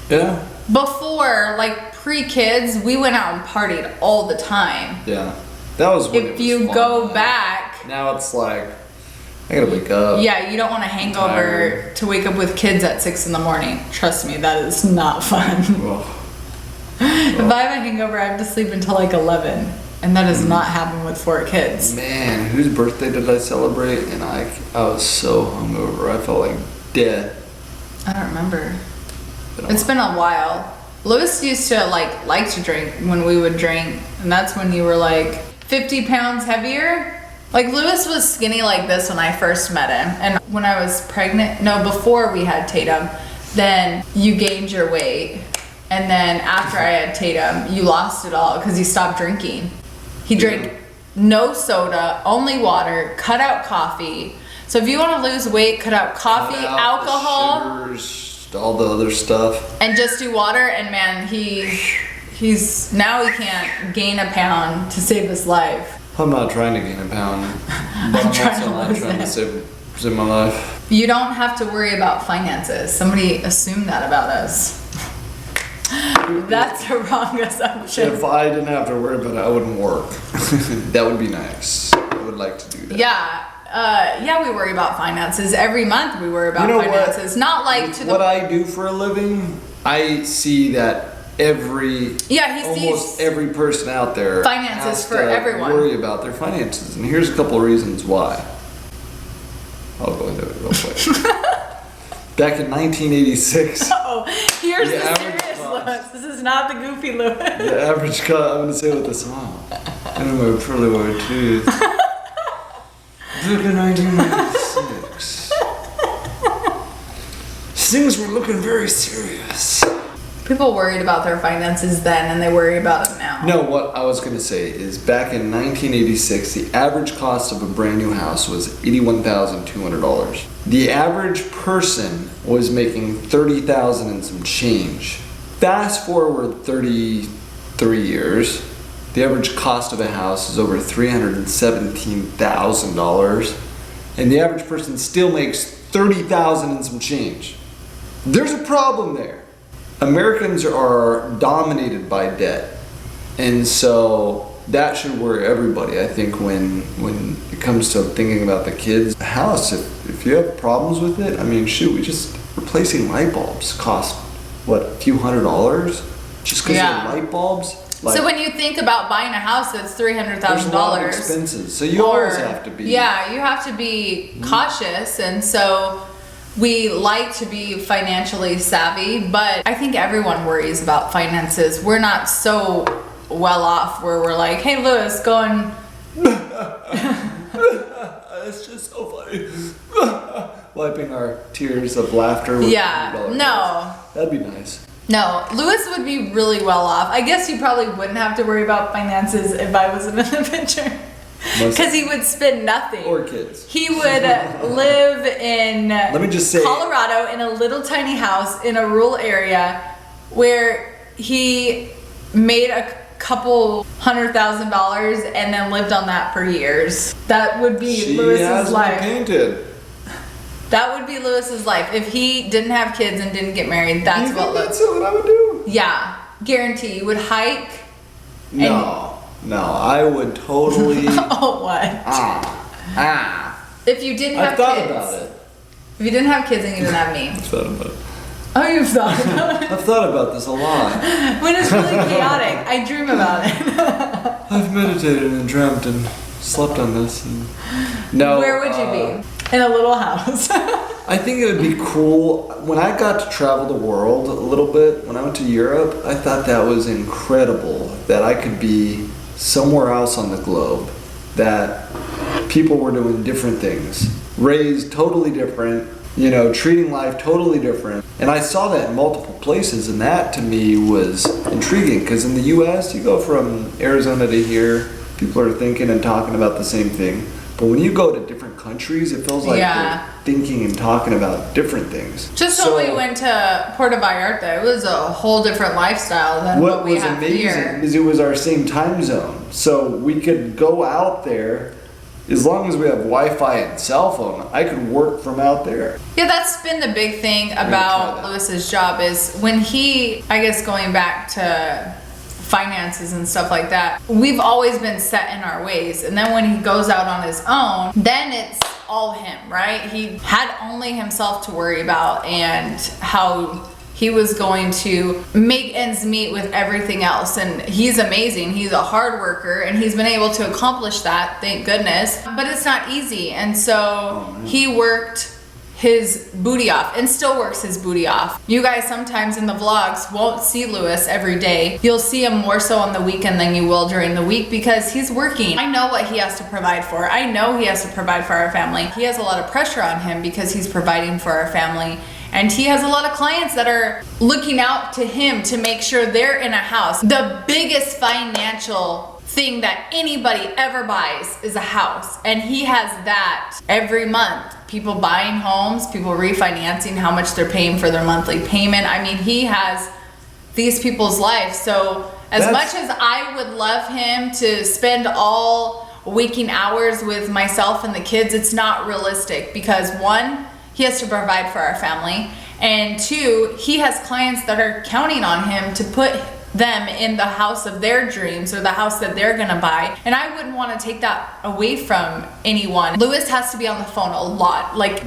[SPEAKER 2] Yeah.
[SPEAKER 1] Before, like, pre-kids, we went out and partied all the time.
[SPEAKER 2] Yeah. That was when it
[SPEAKER 1] If
[SPEAKER 2] was
[SPEAKER 1] you
[SPEAKER 2] fun.
[SPEAKER 1] go back,
[SPEAKER 2] Now it's like, I gotta wake up.
[SPEAKER 1] yeah, you don't want a hangover
[SPEAKER 2] tired.
[SPEAKER 1] to wake up with kids at 6 in the morning. Trust me, that is not fun.
[SPEAKER 2] Ugh.
[SPEAKER 1] If I have a hangover, I have to sleep until like 11. And that does not happen with 4 kids.
[SPEAKER 2] Man, whose birthday did I celebrate? And I was so hungover. I felt like dead.
[SPEAKER 1] I don't remember.
[SPEAKER 2] Been a
[SPEAKER 1] It's been a while. Lewis used to like to drink when we would drink. And that's when you were like 50 pounds heavier. Like Lewis was skinny like this when I first met him. And when I was pregnant, no, before we had Tatum, then you gained your weight. And then after I had Tatum, you lost it all because you stopped drinking. He drank no soda, only water, cut out coffee. So if you want to lose weight, cut out coffee,
[SPEAKER 2] Cut out
[SPEAKER 1] alcohol,
[SPEAKER 2] the sugars, all the other stuff.
[SPEAKER 1] and just do water. And man, he's now he can't gain a pound to save his life.
[SPEAKER 2] I'm not trying to gain a pound, but I'm
[SPEAKER 1] trying
[SPEAKER 2] also
[SPEAKER 1] to
[SPEAKER 2] not
[SPEAKER 1] lose
[SPEAKER 2] trying to
[SPEAKER 1] it.
[SPEAKER 2] save my life.
[SPEAKER 1] You don't have to worry about finances. Somebody assumed that about us. That's a wrong assumption.
[SPEAKER 2] If I didn't have to worry about it, I wouldn't work. That would be nice. I would like to do that.
[SPEAKER 1] Yeah, we worry about finances. Every month we worry about
[SPEAKER 2] You know what?
[SPEAKER 1] finances. Not like to
[SPEAKER 2] What
[SPEAKER 1] the...
[SPEAKER 2] I do for a living, I see that
[SPEAKER 1] Yeah, he
[SPEAKER 2] almost
[SPEAKER 1] sees...
[SPEAKER 2] every person out there
[SPEAKER 1] Finances
[SPEAKER 2] has
[SPEAKER 1] for
[SPEAKER 2] to
[SPEAKER 1] everyone.
[SPEAKER 2] worry about their finances, and here's a couple of reasons why. I'll go into it real quick. Back in 1986,
[SPEAKER 1] Oh, here's
[SPEAKER 2] The
[SPEAKER 1] the
[SPEAKER 2] average
[SPEAKER 1] serious
[SPEAKER 2] cost.
[SPEAKER 1] Lewis. This is not the goofy Lewis.
[SPEAKER 2] the average cost. I'm gonna say with this on. And my pearly white teeth. Back in 1986, things were looking very serious.
[SPEAKER 1] People worried about their finances then, and they worry about it now.
[SPEAKER 2] No, what I was going to say is back in 1986, the average cost of a brand new house was $81,200. The average person was making $30,000 and some change. Fast forward 33 years, the average cost of a house is over $317,000, and the average person still makes $30,000 and some change. There's a problem there. Americans are dominated by debt, and so that should worry everybody. I think when it comes to thinking about the kids' house, if you have problems with it, I mean, shoot, we just replacing light bulbs cost what, a few $100s just because
[SPEAKER 1] Yeah.
[SPEAKER 2] of light bulbs. Like,
[SPEAKER 1] So when you think about buying a house that's
[SPEAKER 2] there's a lot of
[SPEAKER 1] $300,000,
[SPEAKER 2] expenses, so you always have to be.
[SPEAKER 1] Yeah, you have to be cautious, and so we like to be financially savvy, but I think everyone worries about finances. We're not so well off where we're like, hey Lewis, go and...
[SPEAKER 2] It's just so funny. Wiping our tears of laughter with
[SPEAKER 1] Yeah,
[SPEAKER 2] $100
[SPEAKER 1] no.
[SPEAKER 2] bills. That'd be nice.
[SPEAKER 1] No, Lewis would be really well off. I guess you probably wouldn't have to worry about finances if I wasn't in the picture. Because he would spend nothing.
[SPEAKER 2] Or kids.
[SPEAKER 1] He would live in
[SPEAKER 2] Let me just say-
[SPEAKER 1] Colorado in a little tiny house in a rural area where he made a couple $100,000 and then lived on that for years. That would be
[SPEAKER 2] She
[SPEAKER 1] Lewis's
[SPEAKER 2] has me
[SPEAKER 1] life.
[SPEAKER 2] painted.
[SPEAKER 1] That would be Lewis's life. If he didn't have kids and didn't get married, that's
[SPEAKER 2] You
[SPEAKER 1] what
[SPEAKER 2] think
[SPEAKER 1] Lewis.
[SPEAKER 2] that's what I would do?
[SPEAKER 1] Yeah, guarantee. You would hike.
[SPEAKER 2] No, I would totally.
[SPEAKER 1] Oh, what?
[SPEAKER 2] Ah.
[SPEAKER 1] If you didn't have
[SPEAKER 2] I've thought
[SPEAKER 1] kids.
[SPEAKER 2] about it.
[SPEAKER 1] If you didn't have kids and you didn't have me.
[SPEAKER 2] I've thought about it.
[SPEAKER 1] Oh, you've thought about it?
[SPEAKER 2] I've thought about this a lot.
[SPEAKER 1] When it's really chaotic, I dream about it.
[SPEAKER 2] I've meditated and dreamt and slept on this. And... No.
[SPEAKER 1] Where would you be? In a little house.
[SPEAKER 2] I think it would be cool. When I got to travel the world a little bit, when I went to Europe, I thought that was incredible that I could be somewhere else on the globe, that people were doing different things, raised totally different, you know, treating life totally different. And I saw that in multiple places, and that to me was intriguing, because in the US, you go from Arizona to here, people are thinking and talking about the same thing. But when you go to different countries, it feels like they're thinking and talking about different things.
[SPEAKER 1] Just when we went to Puerto Vallarta, it was a whole different lifestyle than what we have here.
[SPEAKER 2] What was amazing is it was our same time zone. So we could go out there, as long as we have Wi-Fi and cell phone, I could work from out there.
[SPEAKER 1] Yeah, that's been the big thing about Lewis's job is when he, I guess going back to finances and stuff like that, we've always been set in our ways, and then when he goes out on his own, then it's all him, right? He had only himself to worry about and how he was going to make ends meet with everything else. And he's amazing. He's a hard worker and he's been able to accomplish that, thank goodness, but it's not easy. And so he worked his booty off and still works his booty off. You guys sometimes in the vlogs won't see Lewis every day. You'll see him more so on the weekend than you will during the week because he's working. I know what he has to provide for. I know he has to provide for our family. He has a lot of pressure on him because he's providing for our family. And he has a lot of clients that are looking out to him to make sure they're in a house. The biggest financial thing that anybody ever buys is a house, and he has that every month. People buying homes, people refinancing how much they're paying for their monthly payment. I mean, he has these people's lives. So as much as I would love him to spend all waking hours with myself and the kids, it's not realistic because one, he has to provide for our family, and two, he has clients that are counting on him to put them in the house of their dreams or the house that they're gonna buy. And I wouldn't want to take that away from anyone. Lewis has to be on the phone a lot. Like,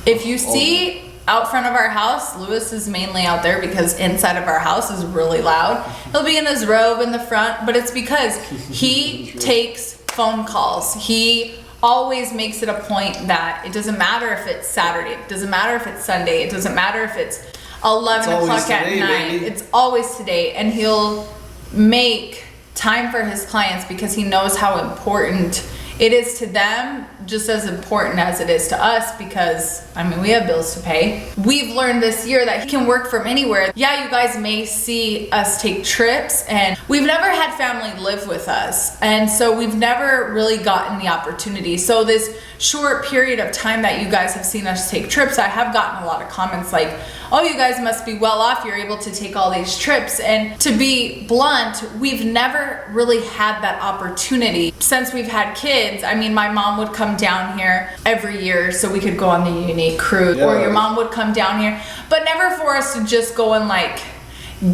[SPEAKER 1] if you see out front of our house, Lewis is mainly out there because inside of our house is really loud. He'll be in his robe in the front, but it's because he takes phone calls. He always makes it a point that it doesn't matter if it's Saturday, it doesn't matter if it's Sunday, it doesn't matter if it's 11 o'clock at night. Baby. It's always today, and he'll make time for his clients because he knows how important it is to them, just as important as it is to us, because I mean, we have bills to pay. We've learned this year that he can work from anywhere. Yeah, you guys may see us take trips, and we've never had family live with us, and so we've never really gotten the opportunity. So this short period of time that you guys have seen us take trips, I have gotten a lot of comments like, oh, you guys must be well off, you're able to take all these trips. And to be blunt, we've never really had that opportunity since we've had kids. I mean, my mom would come down here every year so we could go on the unique cruise, or your mom would come down here, but never for us to just go and like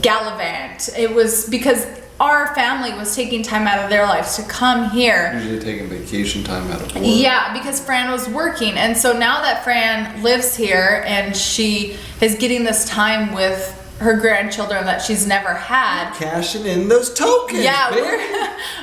[SPEAKER 1] gallivant. It was because our family was taking time out of their lives to come here.
[SPEAKER 2] Usually taking vacation time out of work.
[SPEAKER 1] Yeah, because Fran was working. And so now that Fran lives here and she is getting this time with her grandchildren that she's never had.
[SPEAKER 2] Cashing in those tokens.
[SPEAKER 1] Yeah,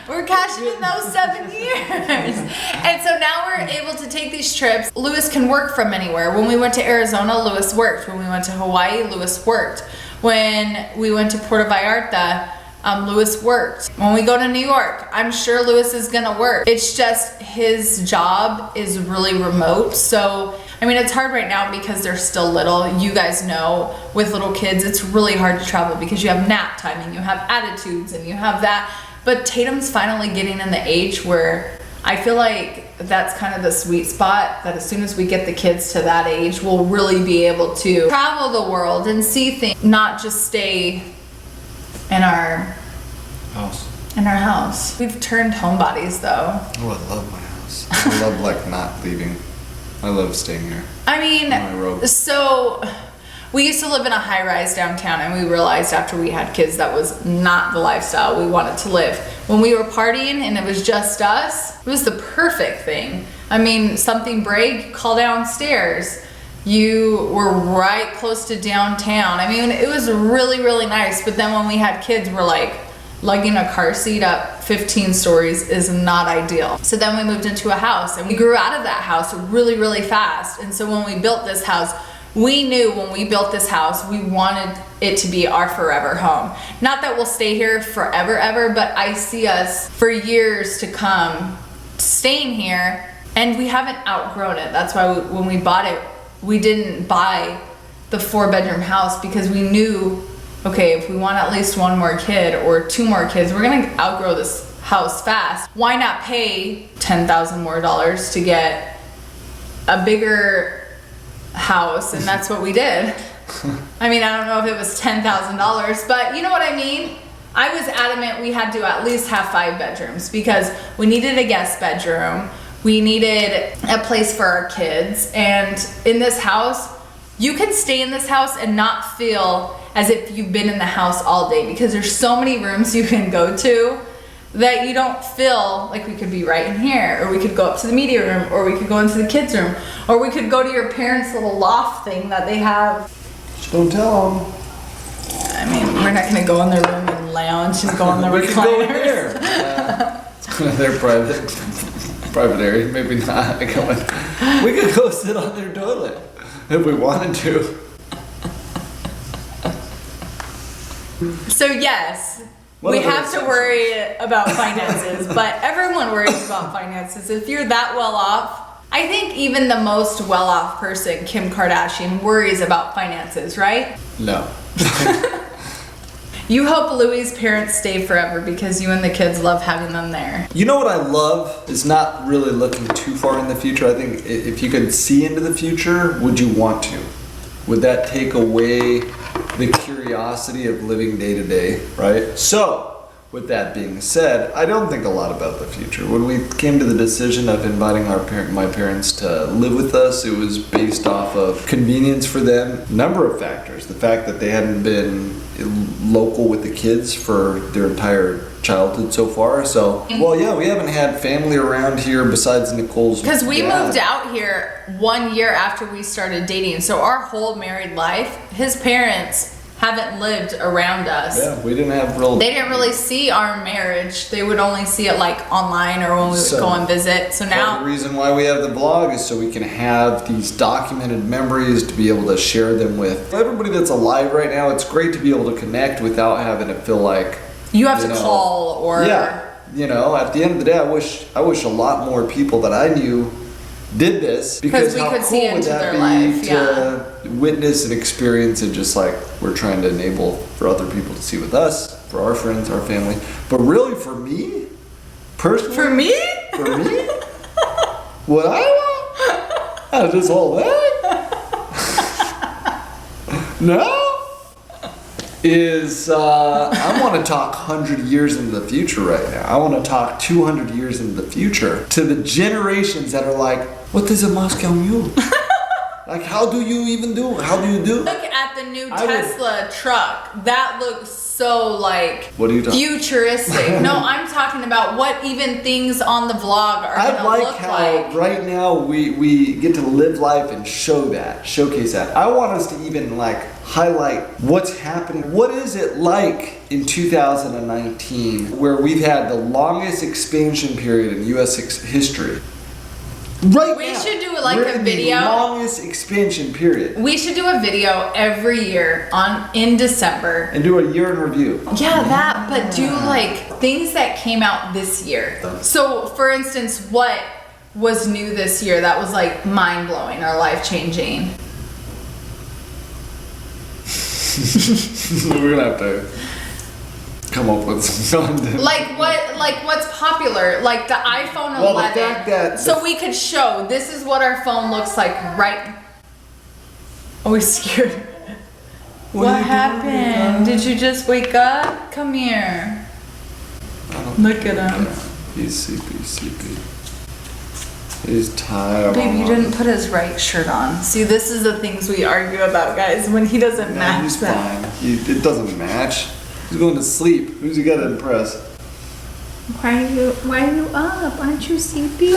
[SPEAKER 1] we're cashing in those 7 years. And so now we're able to take these trips. Lewis can work from anywhere. When we went to Arizona, Lewis worked. When we went to Hawaii, Lewis worked. When we went to Puerto Vallarta, Lewis worked. When we go to New York, I'm sure Lewis is gonna work. It's just his job is really remote. So, I mean, it's hard right now because they're still little. You guys know with little kids, it's really hard to travel because you have nap time and you have attitudes and you have that. But Tatum's finally getting in the age where I feel like that's kind of the sweet spot, that as soon as we get the kids to that age, we'll really be able to travel the world and see things, not just stay in our house. We've turned homebodies though.
[SPEAKER 2] Oh, I love my house. I love like not leaving. I love staying here.
[SPEAKER 1] I mean, so we used to live in a high rise downtown, and we realized after we had kids that was not the lifestyle we wanted to live. When we were partying and it was just us, it was the perfect thing. I mean, something break, call downstairs. You were right close to downtown. I mean, it was really, really nice. But then when we had kids, we're like, lugging a car seat up 15 stories is not ideal. So then we moved into a house and we grew out of that house really, really fast. And so when we built this house, we knew when we built this house, we wanted it to be our forever home. Not that we'll stay here forever, ever, but I see us for years to come staying here, and we haven't outgrown it. That's why when we bought it, we didn't buy the 4-bedroom house, because we knew, okay, if we want at least one more kid or 2 more kids, we're gonna outgrow this house fast. Why not pay $10,000 more to get a bigger house? And that's what we did. I mean, I don't know if it was $10,000, but you know what I mean? I was adamant we had to at least have 5 bedrooms, because we needed a guest bedroom. We needed a place for our kids. And in this house, you can stay in this house and not feel as if you've been in the house all day, because there's so many rooms you can go to that you don't feel like we could be right in here, or we could go up to the media room, or we could go into the kids' room, or we could go to your parents' little loft thing that they have.
[SPEAKER 2] Just don't tell them.
[SPEAKER 1] I mean, we're not gonna go in their room and lounge and go on the
[SPEAKER 2] We could go in
[SPEAKER 1] recliners.
[SPEAKER 2] there. They're private area. Maybe not. We could go sit on their toilet if we wanted to.
[SPEAKER 1] So yes,
[SPEAKER 2] What
[SPEAKER 1] we
[SPEAKER 2] other
[SPEAKER 1] have to
[SPEAKER 2] exceptions?
[SPEAKER 1] worry about finances, but everyone worries about finances. If you're that well off, I think even the most well off person, Kim Kardashian, worries about finances, right?
[SPEAKER 2] No.
[SPEAKER 1] You hope Louie's parents stay forever because you and the kids love having them there.
[SPEAKER 2] You know what I love is not really looking too far in the future. I think if you could see into the future, would you want to? Would that take away the curiosity of living day to day, right? So, with that being said, I don't think a lot about the future. When we came to the decision of inviting my parents to live with us, it was based off of convenience for them. Number of factors. The fact that they hadn't been local with the kids for their entire childhood so far. So, well, yeah, we haven't had family around here besides Nicole's
[SPEAKER 1] Because we
[SPEAKER 2] dad.
[SPEAKER 1] moved out here 1 year after we started dating. So our whole married life, his parents haven't lived around us.
[SPEAKER 2] Yeah, we didn't have real...
[SPEAKER 1] They didn't really see our marriage. They would only see it like online or when we would
[SPEAKER 2] So,
[SPEAKER 1] go and visit. So
[SPEAKER 2] Part of the
[SPEAKER 1] now,
[SPEAKER 2] reason why we have the vlog is so we can have these documented memories to be able to share them with everybody that's alive right now. It's great to be able to connect without having to feel like
[SPEAKER 1] you have to
[SPEAKER 2] know,
[SPEAKER 1] call or...
[SPEAKER 2] yeah, you know, at the end of the day, I wish a lot more people that I knew did this, because
[SPEAKER 1] we
[SPEAKER 2] how
[SPEAKER 1] could
[SPEAKER 2] cool
[SPEAKER 1] see
[SPEAKER 2] would
[SPEAKER 1] into
[SPEAKER 2] that
[SPEAKER 1] their
[SPEAKER 2] be
[SPEAKER 1] life,
[SPEAKER 2] to witness and experience it, just like we're trying to enable for other people to see with us, for our friends, our family. But really, for me, personally,
[SPEAKER 1] For me?
[SPEAKER 2] what I want out of this whole thing, no, is I want to talk 100 years into the future right now. I want to talk 200 years into the future to the generations that are like, what does a Moscow Mule? Like, how do you do?
[SPEAKER 1] Look at the new
[SPEAKER 2] I would-
[SPEAKER 1] Tesla truck. That looks so like
[SPEAKER 2] What are you talking?
[SPEAKER 1] futuristic. No, I'm talking about what even things on the vlog are
[SPEAKER 2] I
[SPEAKER 1] gonna
[SPEAKER 2] like
[SPEAKER 1] look
[SPEAKER 2] how
[SPEAKER 1] like.
[SPEAKER 2] right now we get to live life and showcase that. I want us to even like highlight what's happening. What is it like in 2019, where we've had the longest expansion period in U.S. history? Right
[SPEAKER 1] We
[SPEAKER 2] now,
[SPEAKER 1] should do, like,
[SPEAKER 2] we're
[SPEAKER 1] a
[SPEAKER 2] in
[SPEAKER 1] video.
[SPEAKER 2] The longest expansion period.
[SPEAKER 1] We should do a video every year in December.
[SPEAKER 2] And do a year in review.
[SPEAKER 1] Yeah, that, but do like things that came out this year. So, for instance, what was new this year that was like mind blowing or life changing?
[SPEAKER 2] We're gonna have to come up with some content.
[SPEAKER 1] Like what's popular? Like the iPhone 11.
[SPEAKER 2] Well, the fact that
[SPEAKER 1] so we could show this is what our phone looks like right. Oh, we're scared.
[SPEAKER 2] What
[SPEAKER 1] What
[SPEAKER 2] are you doing,
[SPEAKER 1] happened?
[SPEAKER 2] Mom?
[SPEAKER 1] Did you just wake up? Come here. Look at him.
[SPEAKER 2] He's sleepy. He's tired.
[SPEAKER 1] Babe, you didn't put his right shirt on. See, this is the things we argue about, guys, when he doesn't
[SPEAKER 2] Nah,
[SPEAKER 1] match
[SPEAKER 2] he's
[SPEAKER 1] them.
[SPEAKER 2] fine. It doesn't match. He's going to sleep. Who's he got to impress?
[SPEAKER 1] Why are you up? Aren't you sleepy?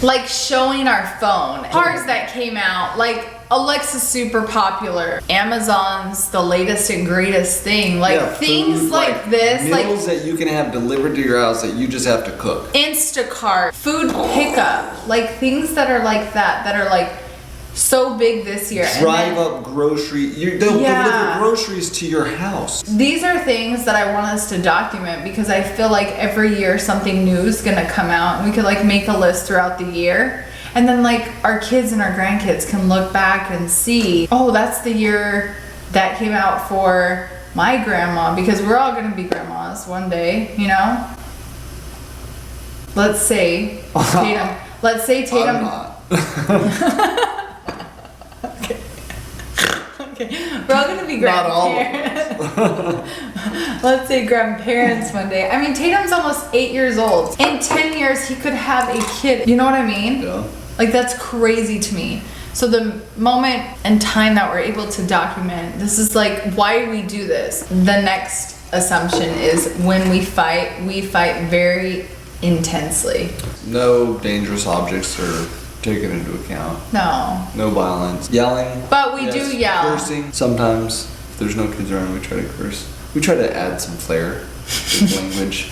[SPEAKER 1] like showing our phone. Cars that came out, like Alexa's super popular. Amazon's the latest and greatest thing. Like things
[SPEAKER 2] food,
[SPEAKER 1] like this,
[SPEAKER 2] meals
[SPEAKER 1] like
[SPEAKER 2] that you can have delivered to your house that you just have to cook.
[SPEAKER 1] Instacart, food pickup, like things that are like that are like so big this year.
[SPEAKER 2] Drive up grocery. They'll deliver groceries to your house.
[SPEAKER 1] These are things that I want us to document because I feel like every year something new is gonna come out, and we could like make a list throughout the year. And then like our kids and our grandkids can look back and see, oh, that's the year that came out for my grandma, because we're all gonna be grandmas one day, you know? Let's say Tatum. Let's say Tatum.
[SPEAKER 2] I'm not.
[SPEAKER 1] Okay. We're all gonna be grandparents. Let's say grandparents one day. I mean, Tatum's almost 8 years old. In 10 years, he could have a kid. You know what I mean?
[SPEAKER 2] Yeah.
[SPEAKER 1] Like, that's crazy to me. So the moment and time that we're able to document, this is like why we do this. The next assumption is when we fight very intensely.
[SPEAKER 2] No dangerous objects are taken into account.
[SPEAKER 1] No.
[SPEAKER 2] No violence. Yelling.
[SPEAKER 1] But we do yell.
[SPEAKER 2] Cursing. Sometimes, if there's no kids around, we try to curse. We try to add some flair with language.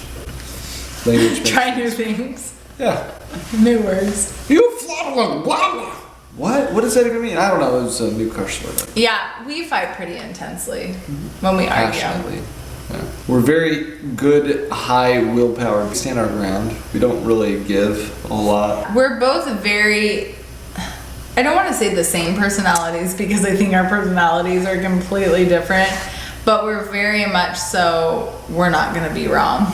[SPEAKER 2] Makes
[SPEAKER 1] Try new things.
[SPEAKER 2] Yeah.
[SPEAKER 1] New words.
[SPEAKER 2] You flattering blah. What? What does that even mean? I don't know. It was a new curse word.
[SPEAKER 1] Yeah, we fight pretty intensely when we argue.
[SPEAKER 2] Passionately. Yeah. We're very good, high willpower. We stand our ground. We don't really give a lot.
[SPEAKER 1] We're both very, I don't want to say the same personalities because I think our personalities are completely different, but we're very much so, we're not going to be wrong.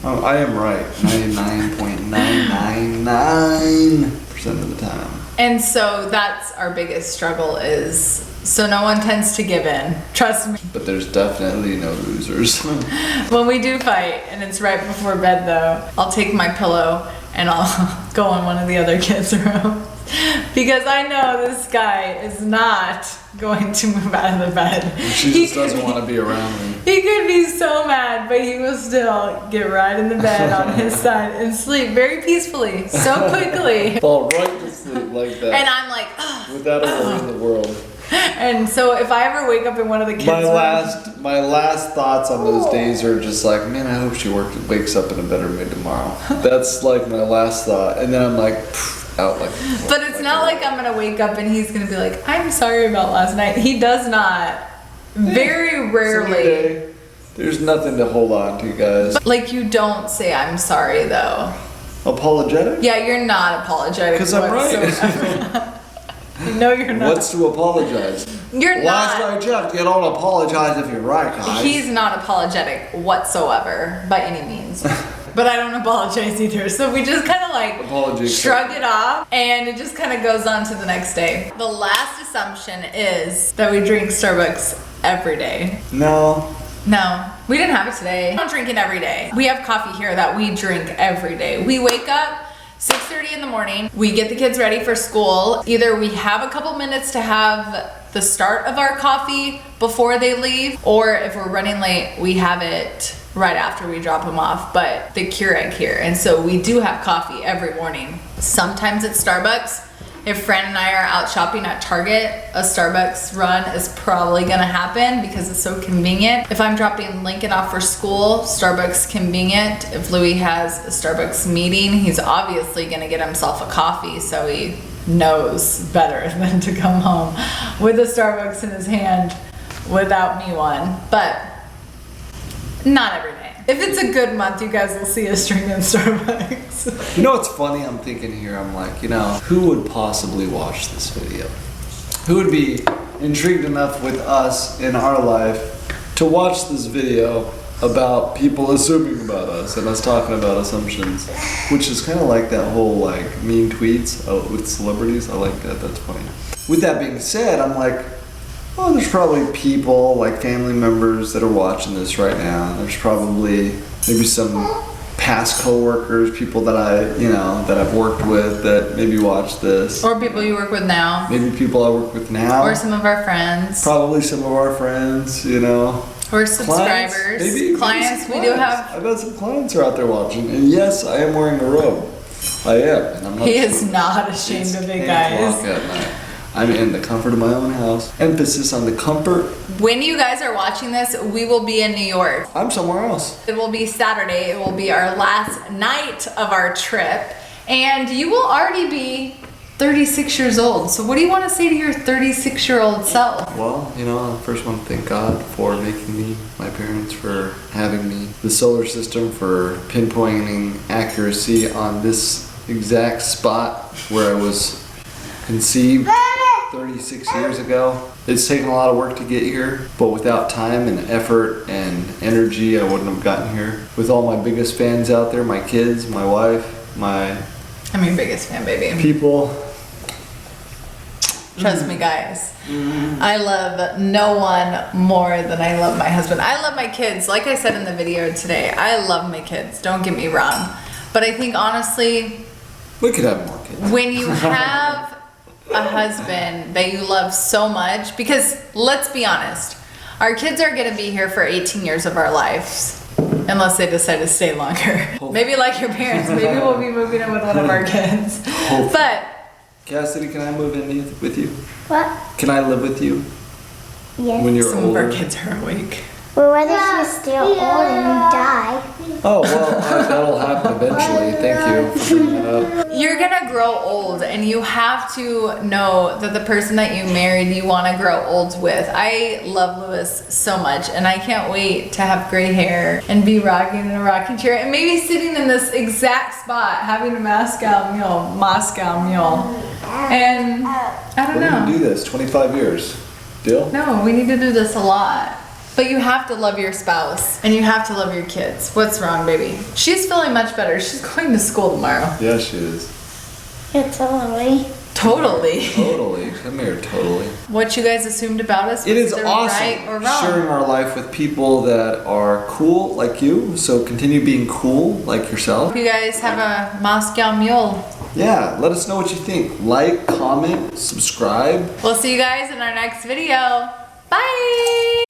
[SPEAKER 2] Oh, I am right. 99.999% of the time.
[SPEAKER 1] And so that's our biggest struggle is, so no one tends to give in. Trust me.
[SPEAKER 2] But there's definitely no losers.
[SPEAKER 1] When we do fight, and it's right before bed though, I'll take my pillow and I'll go in one of the other kids' rooms. Because I know this guy is not going to move out of the bed.
[SPEAKER 2] She just doesn't want to be around me.
[SPEAKER 1] He could be so mad, but he will still get right in the bed on his side and sleep very peacefully, so quickly.
[SPEAKER 2] Fall right to sleep like that.
[SPEAKER 1] And I'm like, ugh.
[SPEAKER 2] Without a worry in the world.
[SPEAKER 1] And so if I ever wake up in one of the kids'
[SPEAKER 2] My last thoughts on those days are just like, man, I hope she wakes up in a better mood tomorrow. That's like my last thought. And then I'm like, out like.
[SPEAKER 1] But it's not like I'm gonna wake up and he's gonna be like, I'm sorry about last night. He does not. Very rarely.
[SPEAKER 2] There's nothing to hold on to, guys.
[SPEAKER 1] But, like, you don't say I'm sorry though.
[SPEAKER 2] Apologetic?
[SPEAKER 1] Yeah, you're not apologetic.
[SPEAKER 2] Because I'm right.
[SPEAKER 1] No, you're not.
[SPEAKER 2] What's to apologize?
[SPEAKER 1] You're
[SPEAKER 2] Last
[SPEAKER 1] not.
[SPEAKER 2] I checked, you don't apologize if you're right, guys.
[SPEAKER 1] He's not apologetic whatsoever, by any means. But I don't apologize either. So we just kind of like shrug it off and it just kind of goes on to the next day. The last assumption is that we drink Starbucks every day.
[SPEAKER 2] No.
[SPEAKER 1] No, we didn't have it today. We don't drink it every day. We have coffee here that we drink every day. We wake up 6:30 in the morning. We get the kids ready for school. Either we have a couple minutes to have the start of our coffee before they leave, or if we're running late, we have it right after we drop them off, but the Keurig here. And so we do have coffee every morning. Sometimes it's Starbucks. If Fran and I are out shopping at Target, a Starbucks run is probably gonna happen because it's so convenient. If I'm dropping Lincoln off for school, Starbucks convenient. If Louis has a Starbucks meeting, he's obviously gonna get himself a coffee, so he knows better than to come home with a Starbucks in his hand without me one. But not every day. If it's a good month, you guys will see us drinking Starbucks.
[SPEAKER 2] You know what's funny? I'm thinking here, I'm like, who would possibly watch this video? Who would be intrigued enough with us in our life to watch this video about people assuming about us and us talking about assumptions, which is kind of like that whole like mean tweets with celebrities. I like that. That's funny. With that being said, I'm like, oh, there's probably people, like family members that are watching this right now. There's probably maybe some past coworkers, people that that I've worked with that maybe watch this.
[SPEAKER 1] Or people you work with now.
[SPEAKER 2] Maybe people I work with now.
[SPEAKER 1] Or some of our friends.
[SPEAKER 2] Probably some of our friends,
[SPEAKER 1] Or subscribers.
[SPEAKER 2] Maybe
[SPEAKER 1] clients,
[SPEAKER 2] maybe
[SPEAKER 1] we do have.
[SPEAKER 2] I bet some clients are out there watching. And yes, I am wearing a robe. I am, and I'm not
[SPEAKER 1] He
[SPEAKER 2] ashamed.
[SPEAKER 1] is not ashamed
[SPEAKER 2] It's
[SPEAKER 1] of it,
[SPEAKER 2] 10
[SPEAKER 1] guys.
[SPEAKER 2] o'clock at night. I'm in the comfort of my own house. Emphasis on the comfort.
[SPEAKER 1] When you guys are watching this, we will be in New York.
[SPEAKER 2] I'm somewhere else.
[SPEAKER 1] It will be Saturday. It will be our last night of our trip. And you will already be 36 years old. So what do you want to say to your 36-year-old self?
[SPEAKER 2] Well, you know, I first want to thank God for making me, my parents for having me, the solar system for pinpointing accuracy on this exact spot where I was conceived 36 years ago. It's taken a lot of work to get here, but without time and effort and energy, I wouldn't have gotten here. With all my biggest fans out there, my kids, my wife, my
[SPEAKER 1] I'm your biggest fan, baby.
[SPEAKER 2] people.
[SPEAKER 1] Trust me, guys. I love no one more than I love my husband. I love my kids. Like I said in the video today, I love my kids. Don't get me wrong. But I think honestly,
[SPEAKER 2] We could have more kids.
[SPEAKER 1] when you have a husband that you love so much, because let's be honest, our kids are going to be here for 18 years of our lives. Unless they decide to stay longer. Maybe like your parents, maybe we'll be moving in with one of our kids. But
[SPEAKER 2] Cassidy, can I move in with you?
[SPEAKER 3] What?
[SPEAKER 2] Can I live with you
[SPEAKER 3] Yes.
[SPEAKER 2] when you're
[SPEAKER 1] some of our
[SPEAKER 2] older?
[SPEAKER 1] kids are awake.
[SPEAKER 3] Well, what if she's still old and you die?
[SPEAKER 2] Oh, well, that'll happen eventually. Thank you for bringing it up.
[SPEAKER 1] You're gonna grow old and you have to know that the person that you married you want to grow old with. I love Lewis so much and I can't wait to have gray hair and be rocking in a rocking chair and maybe sitting in this exact spot having a Moscow mule. And I don't
[SPEAKER 2] We're gonna
[SPEAKER 1] know.
[SPEAKER 2] do this 25 years. Deal?
[SPEAKER 1] No, we need to do this a lot. But you have to love your spouse and you have to love your kids. What's wrong, baby? She's feeling much better. She's going to school tomorrow.
[SPEAKER 2] Yeah, she is.
[SPEAKER 3] It's totally.
[SPEAKER 1] Totally.
[SPEAKER 2] Totally. Come here, totally.
[SPEAKER 1] What you guys assumed about us
[SPEAKER 2] It
[SPEAKER 1] was
[SPEAKER 2] is
[SPEAKER 1] either
[SPEAKER 2] awesome
[SPEAKER 1] right or wrong.
[SPEAKER 2] sharing our life with people that are cool like you. So continue being cool like yourself.
[SPEAKER 1] Hope you guys have a Moscow mule.
[SPEAKER 2] Yeah, let us know what you think. Like, comment, subscribe.
[SPEAKER 1] We'll see you guys in our next video. Bye!